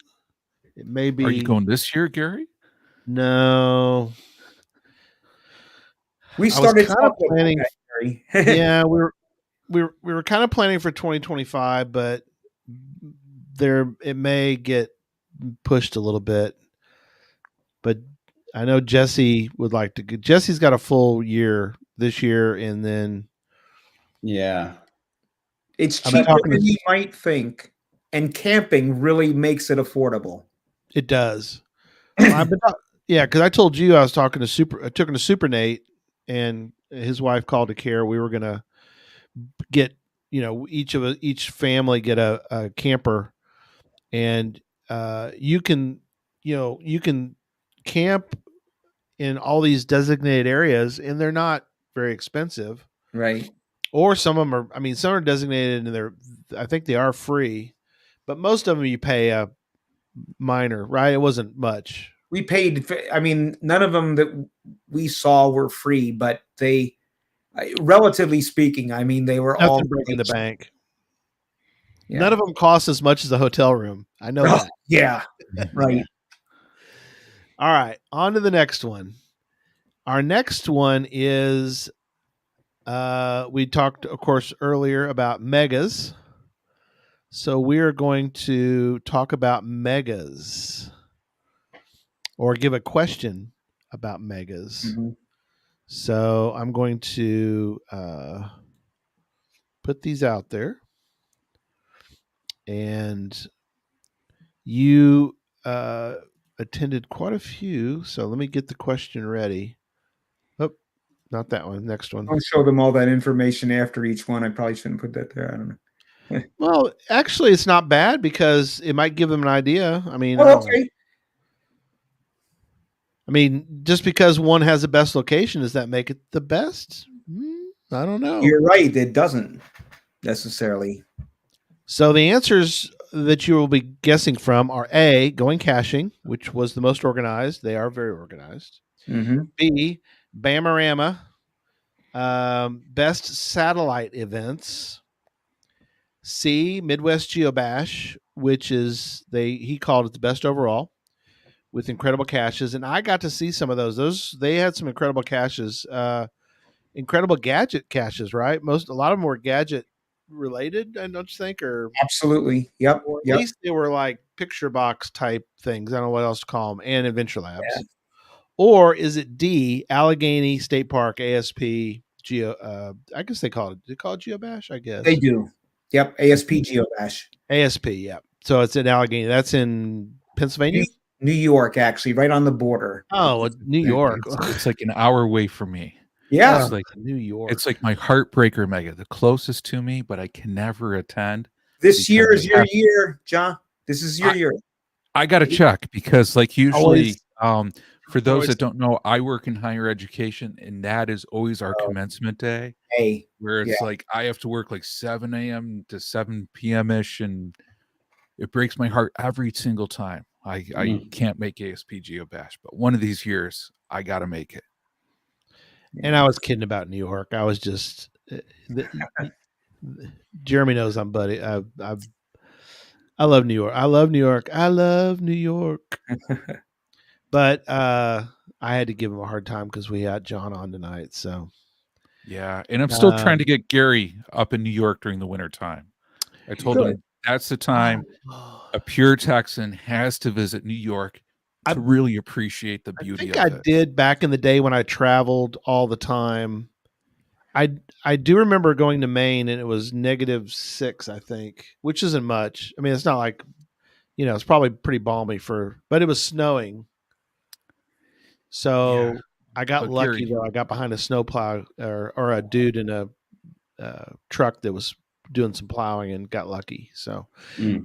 It may be. Are you going this year, Gary? No. We started kind of planning. That, yeah, we were kind of planning for 2025, but it may get pushed a little bit. But I know Jesse would like to. Jesse's got a full year this year, and then it's cheaper than you might think, and camping really makes it affordable. It does. Yeah, because I told you I was talking to I took him to Super Nate, and his wife called to care. We were gonna get, each family get a camper, and you can camp in all these designated areas, and they're not very expensive, right? Or some of them are. I mean, some are designated, and I think they are free, but most of them you pay a minor, right? It wasn't much. We paid. I mean, none of them that we saw were free, but they, relatively speaking, I mean, they were all breaking the bank. Yeah. None of them cost as much as a hotel room. I know that. Yeah, right. All right, on to the next one. Our next one is, we talked, of course, earlier about megas. So we're going to talk about megas, or give a question about megas. Mm-hmm. So I'm going to put these out there. And you attended quite a few. So let me get the question ready. Oh, not that one. Next one. I'll show them all that information after each one. I probably shouldn't put that there. I don't know. Well, actually, it's not bad because it might give them an idea. I mean, I Oh, don't know. okay. I mean, just because one has the best location, does that make it the best? I don't know. You're right. It doesn't necessarily. So the answers that you will be guessing from are A, going caching, which was the most organized. They are very organized. Mm-hmm. B, Bamarama, best satellite events. C, Midwest Geobash, which is he called it the best overall, with incredible caches, and I got to see some of those. They had some incredible caches, incredible gadget caches, right? A lot of them were gadget related, I don't you think, or Absolutely. Yep. or at Yep. least they were like picture box type things. I don't know what else to call them, and Adventure Labs. Yeah. Or is it D, Allegheny State Park ASP I guess they call it Geobash, I guess. They do. Yep. ASP Geocache. ASP, yeah. So it's in Allegheny. That's in Pennsylvania? New York, actually, right on the border. Oh, New York. It's like an hour away from me. Yeah. It's like New York. It's like my heartbreaker mega, the closest to me, but I can never attend. This year because is your year, John. This is your year. I got to check because, like, usually, for those always- that don't know, I work in higher education, and that is always our commencement day, Hey. where it's like I have to work like 7 a.m. to 7 p.m. ish, and it breaks my heart every single time. I can't make ASP Geobash, but one of these years I got to make it. And I was kidding about New York. I was just Jeremy knows I'm buddy. I love New York. I love New York. I love New York. But I had to give him a hard time because we had John on tonight. So yeah, and I'm still trying to get Gary up in New York during the winter time. I told him that's the time a pure Texan has to visit New York to really appreciate the beauty of it. I did back in the day when I traveled all the time. I do remember going to Maine and it was -6, I think, which isn't much. I mean, it's not like, it's probably pretty balmy but it was snowing. So I got lucky though. I got behind a snowplow or a dude in a truck that was doing some plowing and got lucky. So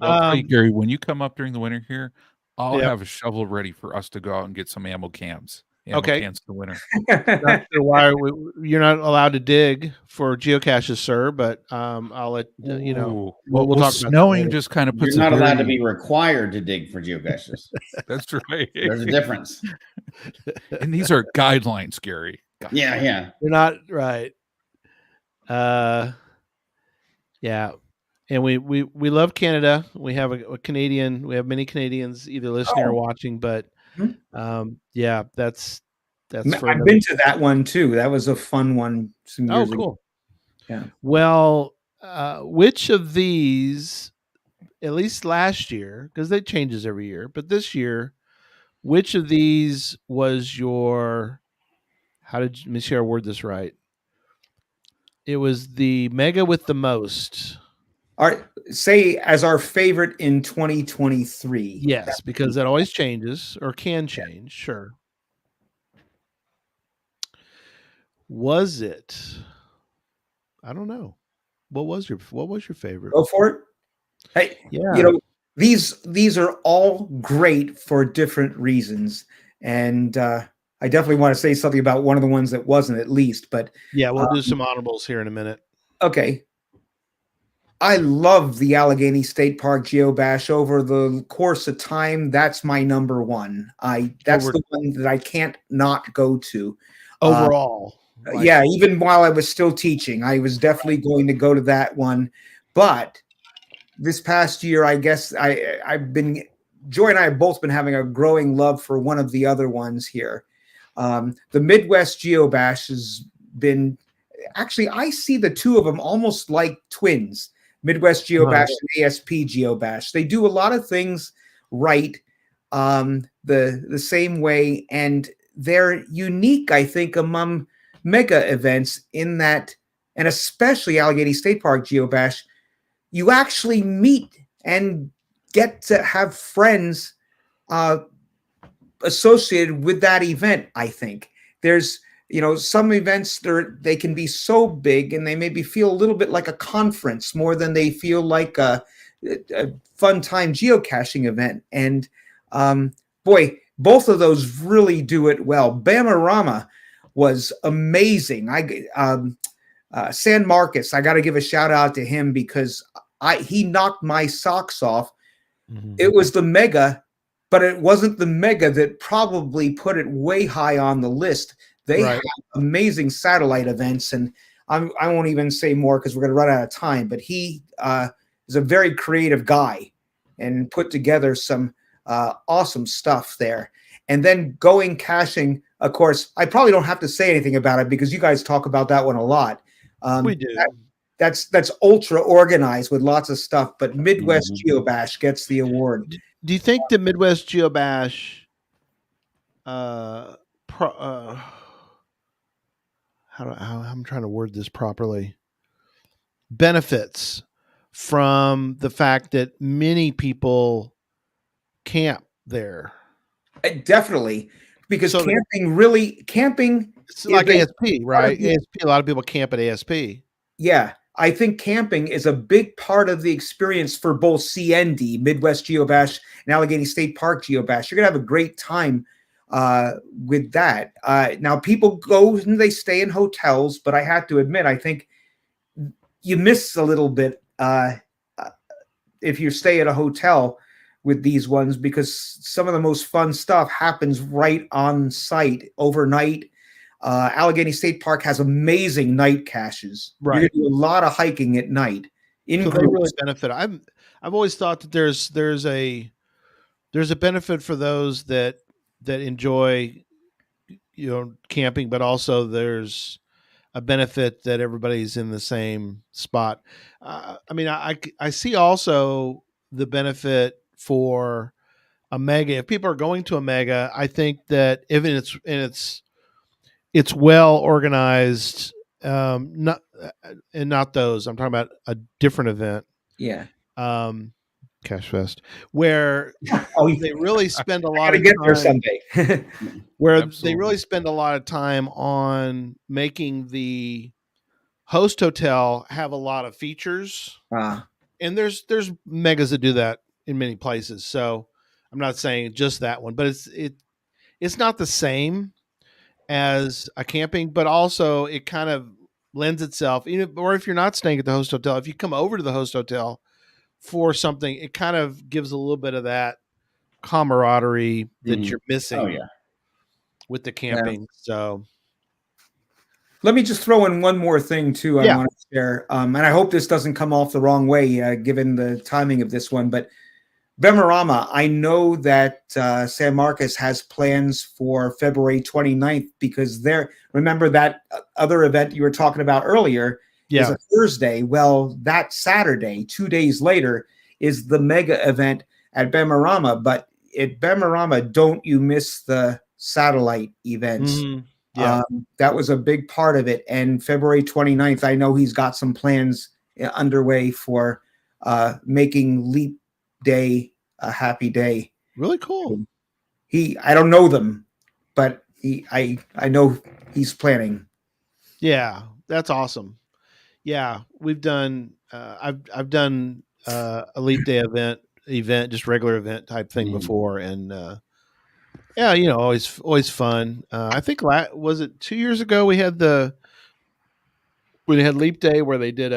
I'll tell you, Gary, when you come up during the winter here, I'll have a shovel ready for us to go out and get some ammo cans in the winter. Not sure why you're not allowed to dig for geocaches, sir, but I'll let you know. We'll talk about snowing. Just kind of puts. You're not allowed to be required to dig for geocaches. That's right. There's a difference. And these are guidelines, Gary. Yeah. You're not right. Yeah. And we love Canada. We have a Canadian. We have many Canadians either listening or watching. But yeah, that's. I've been to that one too. That was a fun one. Some years cool. ago. Yeah. Well, which of these, at least last year, because it changes every year, but this year, which of these was your? Let me see how I word this right. It was the mega with the most. Say as our favorite in 2023. Yes, because that always changes or can change. Sure. Was it? I don't know. What was your favorite? Go for it. Hey, yeah. These are all great for different reasons, and I definitely want to say something about one of the ones that wasn't, at least. But yeah, we'll do some honorables here in a minute. Okay. I love the Allegheny State Park Geobash. Over the course of time, that's my number one. That's the one that I can't not go to. Overall. Yeah, even while I was still teaching, I was definitely going to go to that one. But this past year, I guess Joy and I have both been having a growing love for one of the other ones here. The Midwest Geobash has been, actually, I see the two of them almost like twins. Midwest Geobash and ASP Geobash. They do a lot of things right, the same way, and they're unique, I think, among mega events in that, and especially Allegheny State Park Geobash, you actually meet and get to have friends associated with that event. I think there's some events they can be so big and they maybe feel a little bit like a conference more than they feel like a fun time geocaching event. And boy, both of those really do it well. Bamarama was amazing. San Marcos, I got to give a shout out to him because he knocked my socks off. Mm-hmm. It was the mega, but it wasn't the mega that probably put it way high on the list. They have amazing satellite events, and I won't even say more because we're going to run out of time. But he is a very creative guy and put together some awesome stuff there. And then going caching, of course, I probably don't have to say anything about it because you guys talk about that one a lot. We do. That's ultra organized with lots of stuff. But Midwest Geobash gets the award. Do you think the Midwest Geobash how I'm trying to word this properly, benefits from the fact that many people camp there? Definitely, because camping it's like ASP, right? ASP, a lot of people camp at ASP. Yeah, I think camping is a big part of the experience for both CND, Midwest Geobash, and Allegheny State Park Geobash. You're gonna have a great time with that. Now people go and they stay in hotels, but I have to admit, I think you miss a little bit if you stay at a hotel with these ones, because some of the most fun stuff happens right on site overnight. Allegheny State Park has amazing night caches. Right. You can do a lot of hiking at night. So they really benefit. I've always thought that there's a benefit for those that enjoy camping, but also there's a benefit that everybody's in the same spot. I see also the benefit for a mega. If people are going to a mega, I think that if it's well organized, not those. I'm talking about a different event. Yeah. Cache Fest, where they really spend a lot of time. There someday. Where Absolutely. They really spend a lot of time on making the host hotel have a lot of features. And there's megas that do that in many places. So I'm not saying just that one, but it's not the same as a camping, but also it kind of lends itself, or if you're not staying at the host hotel, if you come over to the host hotel for something, it kind of gives a little bit of that camaraderie that you're missing with the camping. Yeah. So let me just throw in one more thing too. I want to share, and I hope this doesn't come off the wrong way, given the timing of this one, but Bamarama, I know that San Marcos has plans for February 29th because remember that other event you were talking about earlier is a Thursday. Well, that Saturday, 2 days later, is the mega event at Bamarama. But at Bamarama, don't you miss the satellite events. Yeah. That was a big part of it. And February 29th, I know he's got some plans underway for making Leap Day a happy day. Really cool. I don't know them, but I know he's planning. Yeah, that's awesome. Yeah, we've done I've done a Leap Day event, just regular event type thing before, and always fun. I think was it 2 years ago we had Leap Day where they did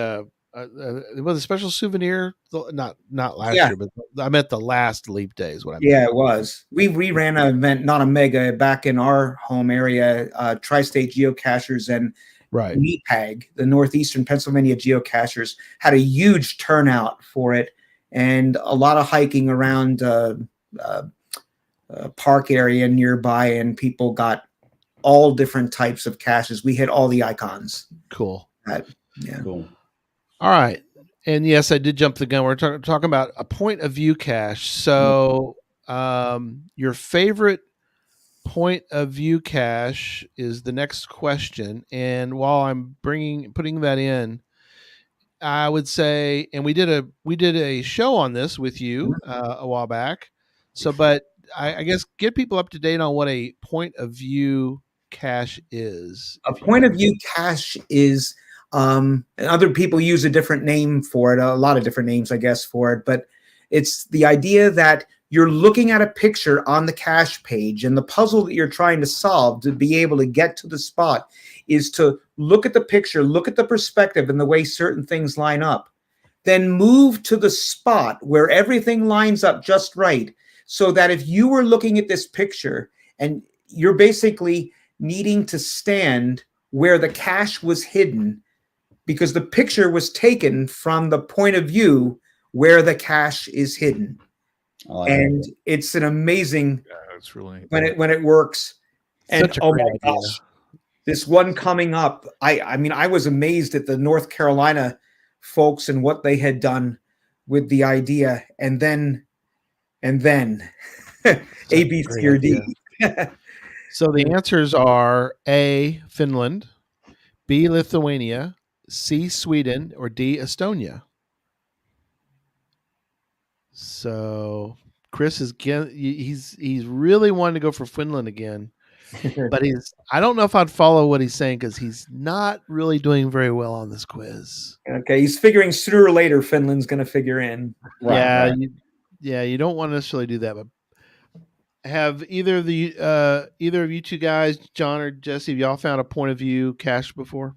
it was a special souvenir. Not last year, but I meant the last Leap Day is what I meant. Yeah, it was. We ran an event, not a mega, back in our home area. Tri-State Geocachers and NEPAG, the Northeastern Pennsylvania Geocachers, had a huge turnout for it, and a lot of hiking around park area nearby, and people got all different types of caches. We hit all the icons. Cool. Cool. All right. And yes, I did jump the gun. We're talking about a point of view cache. So your favorite point of view cache is the next question. And while I'm putting that in, I would say, and we did a show on this with you a while back. So, but I guess get people up to date on what a point of view cache is? A point of view cache is, and other people use a different name for it, a lot of different names, I guess, for it, but it's the idea that you're looking at a picture on the cache page, and the puzzle that you're trying to solve to be able to get to the spot is to look at the picture, look at the perspective and the way certain things line up, then move to the spot where everything lines up just right, so that if you were looking at this picture and you're basically needing to stand where the cache was hidden, because the picture was taken from the point of view where the cache is hidden. And it's an amazing, it's really when it works. And Such a great idea. gosh, this one coming up, I mean, I was amazed at the North Carolina folks and what they had done with the idea, and then A, B, C, or D. So the answers are A, Finland, B, Lithuania, C, Sweden, or D, Estonia. So Chris is he's really wanting to go for Finland again, but I don't know if I'd follow what he's saying because he's not really doing very well on this quiz. Okay, he's figuring sooner or later Finland's going to figure in. Right, you don't want to necessarily do that, but have either of you two guys, John or Jesse, have y'all found a point of view cache before?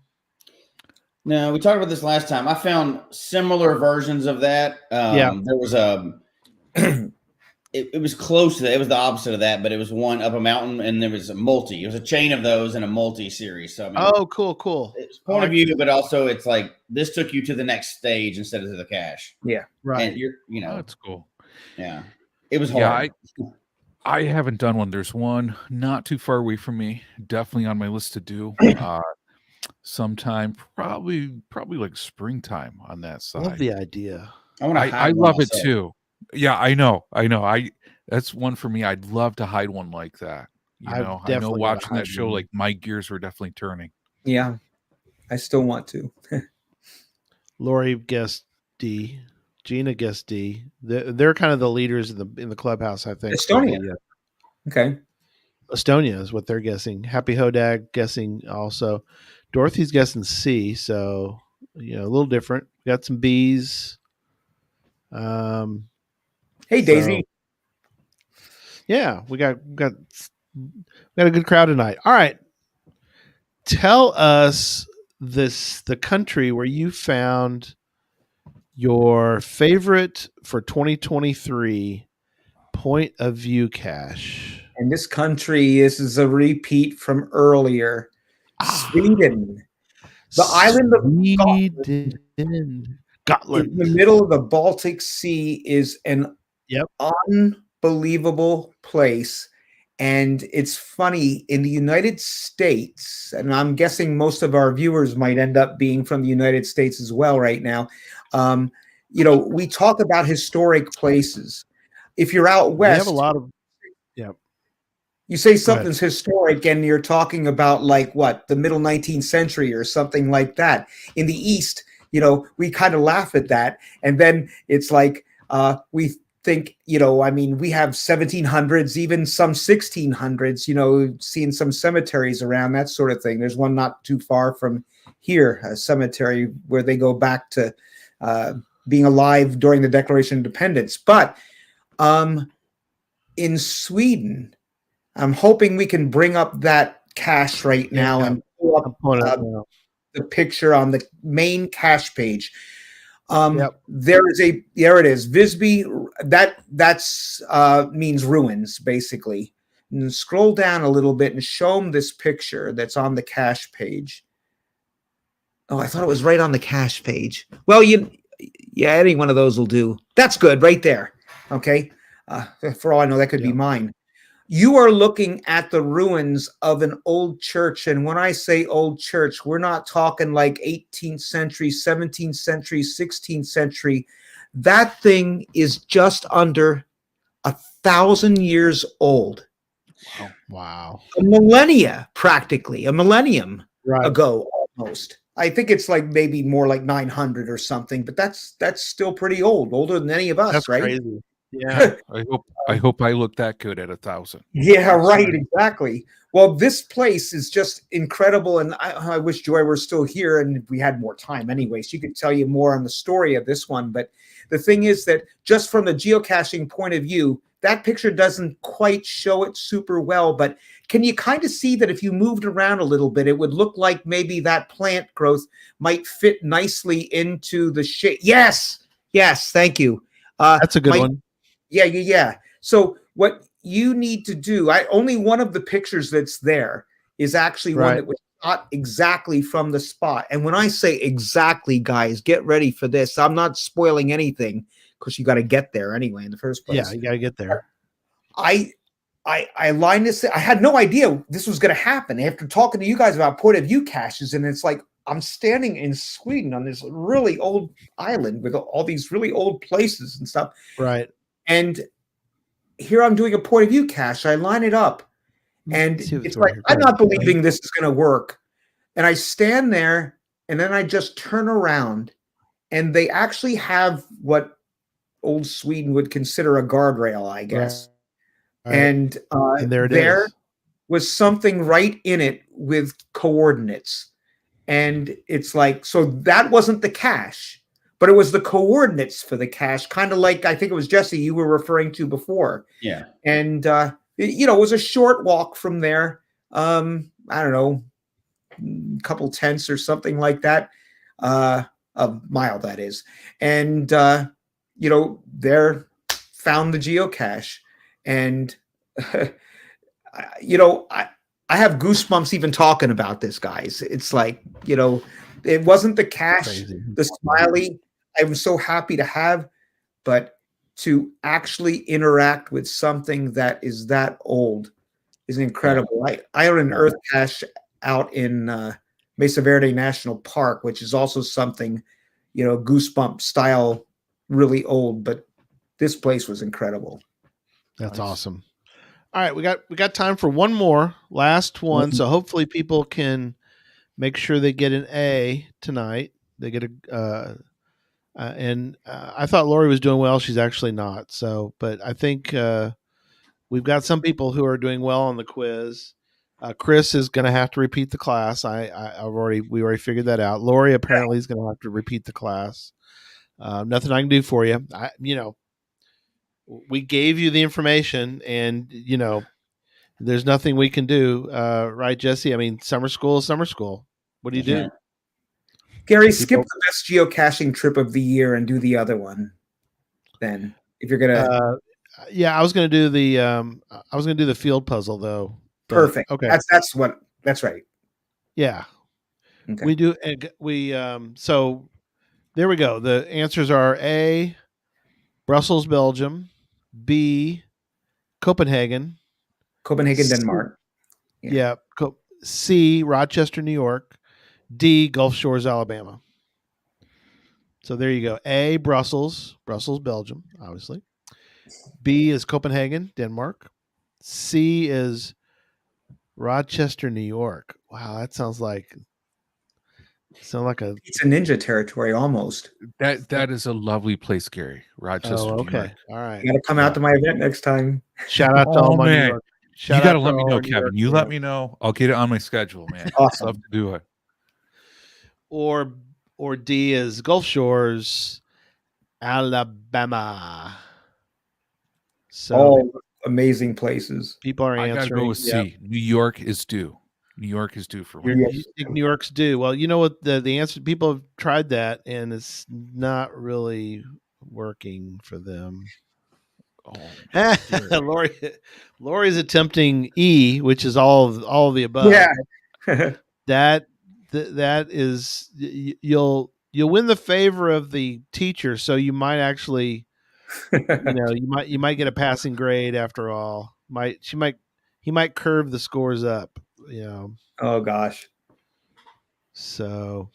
No, we talked about this last time. I found similar versions of that. There was it was close to that. It was the opposite of that, but it was one up a mountain, and there was a multi. It was a chain of those in a multi series. So I mean, cool. It's point of view, but also it's like this took you to the next stage instead of to the cache. Yeah, right. And that's cool. Yeah, it was hard. Yeah, I haven't done one. There's one not too far away from me. Definitely on my list to do. Sometime, probably like springtime on that side. Love the idea. I love it too. Yeah, I know. That's one for me. I'd love to hide one like that. I know watching that show, like my gears were definitely turning. Yeah, I still want to. Lori guessed D. Gina guessed D. They're kind of the leaders in the clubhouse, I think. Estonia. Okay. Estonia is what they're guessing. Happy Hodag guessing also. Dorothy's guessing C, so a little different. We got some B's. Hey, Daisy. Yeah, we got a good crowd tonight. All right, tell us the country where you found your favorite for 2023 point of view cache. And this country is a repeat from earlier. Sweden. The island of Gotland. In the middle of the Baltic Sea is an unbelievable place. And it's funny, in the United States, and I'm guessing most of our viewers might end up being from the United States as well right now. We talk about historic places. If you're out west, we have a lot of you say something's historic and you're talking about like what, the middle 19th century or something like that. In the East, we kind of laugh at that. And then it's like, we think, we have 1700s, even some 1600s, seeing some cemeteries around, that sort of thing. There's one not too far from here, a cemetery where they go back to being alive during the Declaration of Independence. But in Sweden, I'm hoping we can bring up that cache right now and pull up the picture on the main cache page. There it is. Visby, that's means ruins, basically. And scroll down a little bit and show them this picture that's on the cache page. Oh, I thought it was right on the cache page. Well, any one of those will do. That's good, right there. Okay. For all I know, that could be mine. You are looking at the ruins of an old church. And when I say old church, we're not talking like 18th century, 17th century, 16th century. That thing is just under 1,000 years old. Wow. A millennia, practically. A millennium ago, almost. I think it's like maybe more like 900 or something, but that's still pretty old, older than any of us, that's right? Crazy. Yeah. I hope I look that good at 1,000. Yeah, right. Exactly. Well, this place is just incredible, and I wish Joy were still here and we had more time. Anyway, she could tell you more on the story of this one. But the thing is that just from the geocaching point of view, that picture doesn't quite show it super well. But can you kind of see that if you moved around a little bit, it would look like maybe that plant growth might fit nicely into the shape? Yes. Thank you. That's a good one. Yeah. So what you need to do, only one of the pictures that's there is actually one that was shot exactly from the spot. And when I say exactly, guys, get ready for this. I'm not spoiling anything because you got to get there anyway in the first place. Yeah, you got to get there. I lined this. I had no idea this was going to happen after talking to you guys about point of view caches. And it's like, I'm standing in Sweden on this really old island with all these really old places and stuff. Right. And here I'm doing a point of view cache. I line it up, and it's like, I'm not believing this is going to work. And I stand there, and then I just turn around, and they actually have what old Sweden would consider a guardrail, I guess. Right. And there was something right in it with coordinates. And it's like, so that wasn't the cache, but it was the coordinates for the cache, kind of like, I think it was Jesse you were referring to before. Yeah. And, it was a short walk from there. I don't know, a couple tenths or something like that. A mile, that is. And, there found the geocache. And, I have goosebumps even talking about this, guys. It's like, it wasn't the cache, the smiley I'm so happy to have, but to actually interact with something that is that old is incredible. I own an earth cache out in Mesa Verde National Park, which is also something, goosebump style, really old, but this place was incredible. That's awesome. All right, we got time for one more, last one. So hopefully people can make sure they get an A tonight. They get I thought Lori was doing well. She's actually not. So, but I think we've got some people who are doing well on the quiz. Chris is going to have to repeat the class. We already figured that out. Lori apparently is going to have to repeat the class. Nothing I can do for you. We gave you the information, and there's nothing we can do, right, Jesse? I mean, summer school is summer school. What do you do? Gary, skip the best geocaching trip of the year and do the other one. Then, if you're gonna, I was gonna do the field puzzle though. Perfect. Okay, that's right. Yeah, okay. We do. So there we go. The answers are A, Brussels, Belgium; B, Copenhagen, Denmark. Yeah. C, Rochester, New York; D, Gulf Shores, Alabama. So there you go. A, Brussels, Belgium, obviously. B is Copenhagen, Denmark. C is Rochester, New York. Wow, that sounds like it's a ninja territory almost. That is a lovely place, Gary. Rochester. Oh, okay. New York. All right. You got to come out to my event next time. Shout out to all my New York. You got to let me know, Kevin. You let me know. I'll get it on my schedule, man. Awesome. Love to do it. Or D is Gulf Shores, Alabama. So all amazing places. People are answering. I gotta go with C. New York is due. New York is due for me. You think New York's due? Well, you know what the answer. People have tried that, and it's not really working for them. Oh, Lori's attempting E, which is all of the above. Yeah. that is you'll win the favor of the teacher, so you might actually you might get a passing grade after all. He might curve the scores up, Oh gosh. So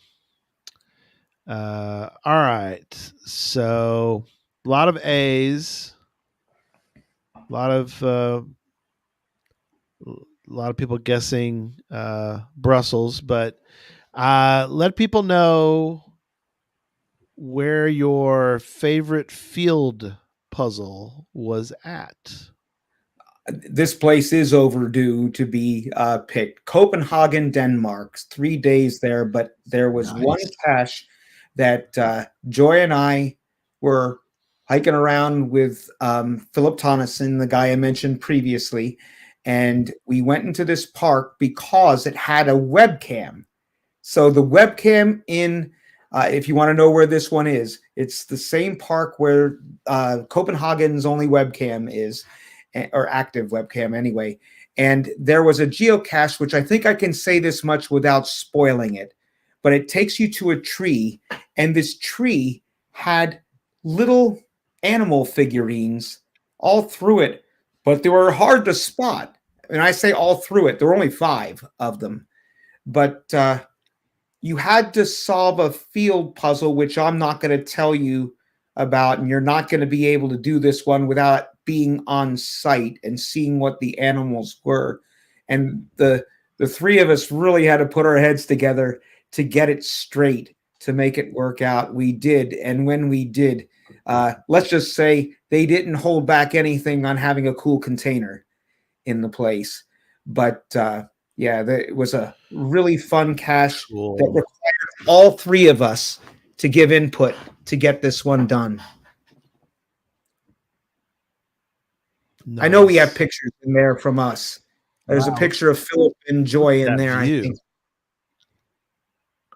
all right. So a lot of A's, a lot of people guessing Brussels, but let people know where your favorite field puzzle was at? This place is overdue to be picked. Copenhagen, Denmark. 3 days there, but there was one cache that Joy and I were hiking around with Philip Tonneson, the guy I mentioned previously, and we went into this park because it had a webcam. So the webcam in, if you want to know where this one is, it's the same park where Copenhagen's only webcam is, or active webcam anyway. And there was a geocache, which I think I can say this much without spoiling it, but it takes you to a tree, and this tree had little animal figurines all through it, but they were hard to spot. And I say all through it, there were only 5 of them, but you had to solve a field puzzle, which I'm not going to tell you about, and you're not going to be able to do this one without being on site and seeing what the animals were. And the 3 of us really had to put our heads together to get it straight, to make it work out. We did, and when we did, let's just say they didn't hold back anything on having a cool container in the place. But yeah, it was a really fun cache that required all 3 of us to give input to get this one done. Nice. I know we have pictures in there from us. There's a picture of Philip and Joy in there, I think.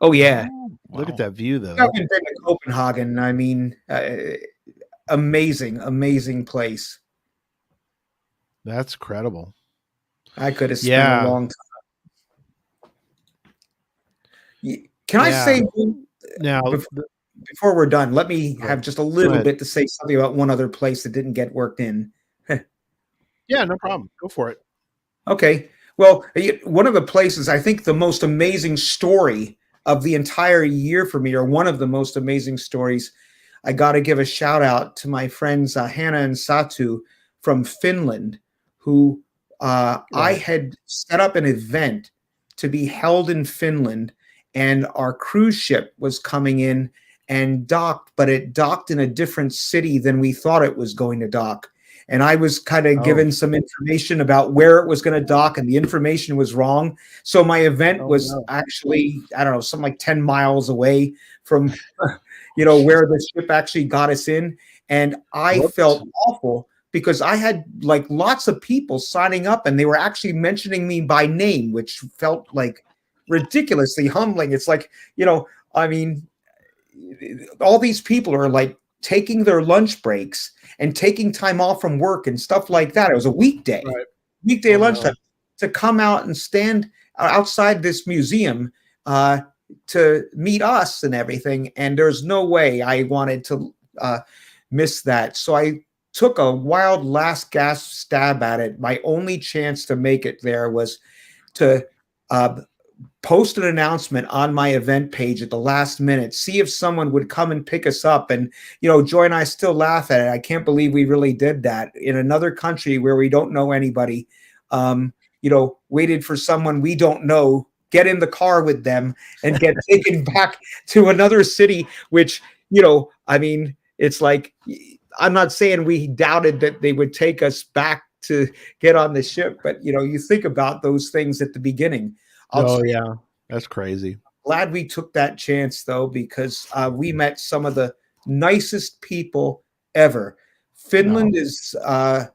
Oh, yeah. Look at that view, though. I've been to Copenhagen. I mean, amazing, amazing place. That's incredible. I could have spent a long time. Can I say now, before we're done, let me have just a little bit to say something about one other place that didn't get worked in. Yeah, no problem. Go for it. Okay. Well, one of the places, I think the most amazing story of the entire year for me, or one of the most amazing stories, I got to give a shout out to my friends Hannah and Satu from Finland, who I had set up an event to be held in Finland, and our cruise ship was coming in and docked, but it docked in a different city than we thought it was going to dock. And I was kind of given some information about where it was going to dock, and the information was wrong. So my event was actually, I don't know, something like 10 miles away from, where the ship actually got us in. And I felt awful because I had like lots of people signing up, and they were actually mentioning me by name, which felt like ridiculously humbling. It's like, I mean, all these people are like taking their lunch breaks and taking time off from work and stuff like that. It was a weekday, lunchtime, to come out and stand outside this museum to meet us and everything. And there's no way I wanted to miss that. So I took a wild last gasp stab at it. My only chance to make it there was to post an announcement on my event page at the last minute, see if someone would come and pick us up. And, Joy and I still laugh at it. I can't believe we really did that in another country where we don't know anybody, waited for someone we don't know, get in the car with them and get taken back to another city, which, I mean, it's like, I'm not saying we doubted that they would take us back to get on the ship, but, you think about those things at the beginning. Yeah, that's crazy. Glad we took that chance, though, because we met some of the nicest people ever. Finland is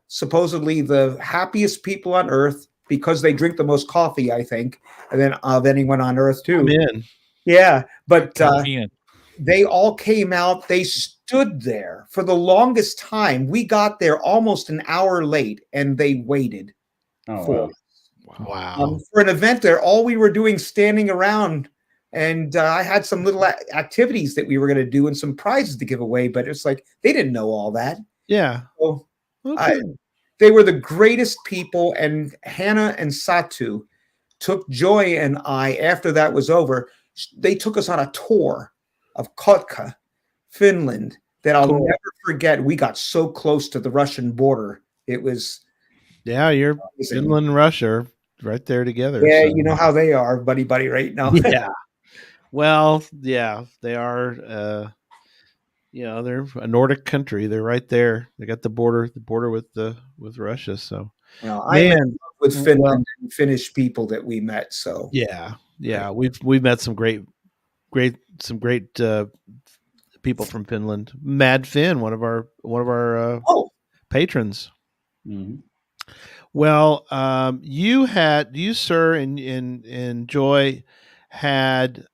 supposedly the happiest people on earth because they drink the most coffee, I think, and then of anyone on earth, too. I'm in. Yeah, but they all came out. They stood there for the longest time. We got there almost an hour late, and they waited for us. Wow. For an event there, all we were doing standing around, and I had some little activities that we were going to do and some prizes to give away, but it's like they didn't know all that. Yeah. So they were the greatest people, and Hannah and Satu took Joy and I, after that was over, they took us on a tour of Kotka, Finland, that I'll never forget. We got so close to the Russian border. It was... Yeah, you're Finland and Russia right there together. Yeah, so. You know how they are, buddy, right now. Yeah. Well, yeah, they are. they're a Nordic country. They're right there. They got the border with Russia. So, I'm with Finland and Finnish people that we met. So yeah, we've met some great people from Finland. Mad Finn, one of our patrons. Mm-hmm. Well, you sir and Joy had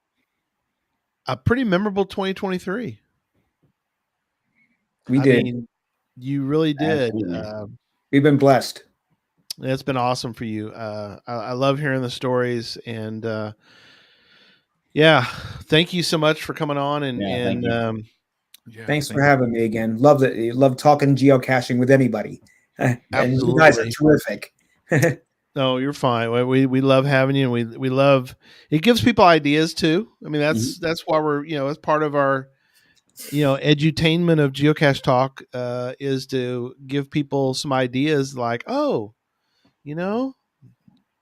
a pretty memorable 2023. We did. You really did. We've been blessed. It's been awesome for you. I love hearing the stories, and thank you so much for coming on. Thanks for having me again. Love talking geocaching with anybody. And you guys are terrific. No, you're fine. We love having you, and we love it. Gives people ideas too. I mean, that's why we're as part of our edutainment of Geocache Talk is to give people some ideas like,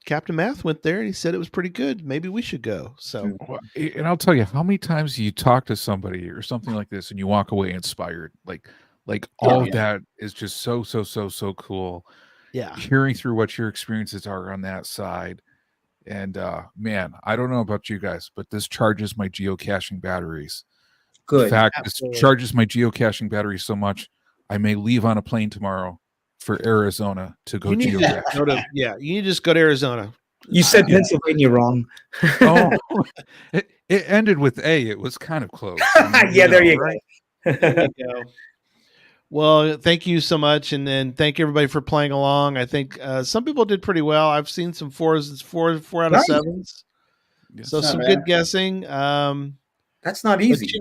Captain Math went there and he said it was pretty good. Maybe we should go. So, and I'll tell you, how many times you talk to somebody or something like this and you walk away inspired, like all of that is just so cool. Yeah. Hearing through what your experiences are on that side. And man, I don't know about you guys, but this charges my geocaching batteries. Good. In fact, this charges my geocaching batteries so much I may leave on a plane tomorrow for Arizona to go geocache. You need to just go to Arizona. You said Pennsylvania wrong. It ended with A. It was kind of close. There you go. There you go. Well, thank you so much, and then thank everybody for playing along. I think some people did pretty well. I've seen some four out of 7s, so some good guessing. That's not easy,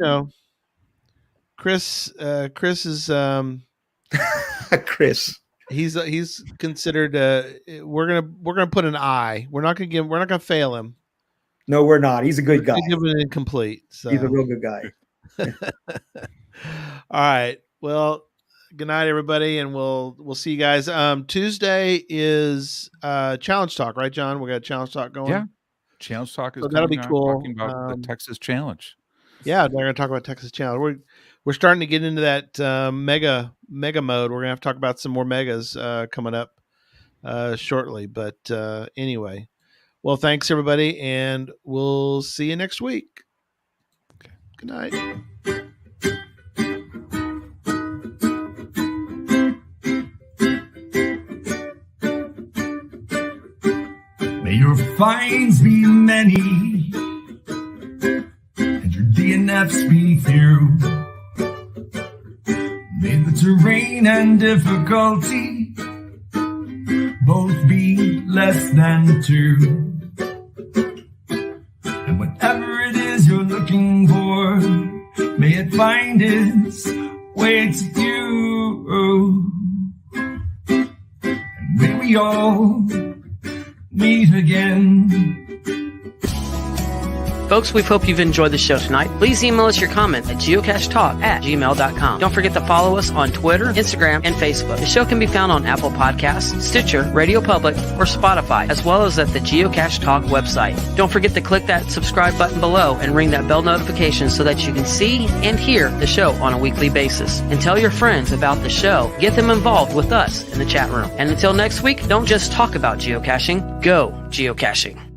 Chris is Chris. He's considered. We're gonna put an I. We're not gonna fail him. No, we're not. He's a good guy. Give it incomplete. So. He's a real good guy. All right. Well, good night, everybody, and we'll see you guys. Tuesday is Challenge Talk, right, John? We got Challenge Talk going. Yeah, Challenge Talk is that'll be cool. Talking about the Texas Challenge. Yeah, they're going to talk about Texas Challenge. We're starting to get into that mega mode. We're going to have to talk about some more megas coming up shortly. But anyway, well, thanks everybody, and we'll see you next week. Okay. Good night. May your finds be many and your DNFs be few. May the terrain and difficulty both be less than 2. And whatever it is you're looking for, may it find its way to you. And may we all meet again. Folks, we hope you've enjoyed the show tonight. Please email us your comment at geocachetalk@gmail.com. Don't forget to follow us on Twitter, Instagram, and Facebook. The show can be found on Apple Podcasts, Stitcher, Radio Public, or Spotify, as well as at the Geocache Talk website. Don't forget to click that subscribe button below and ring that bell notification so that you can see and hear the show on a weekly basis. And tell your friends about the show. Get them involved with us in the chat room. And until next week, don't just talk about geocaching, go geocaching.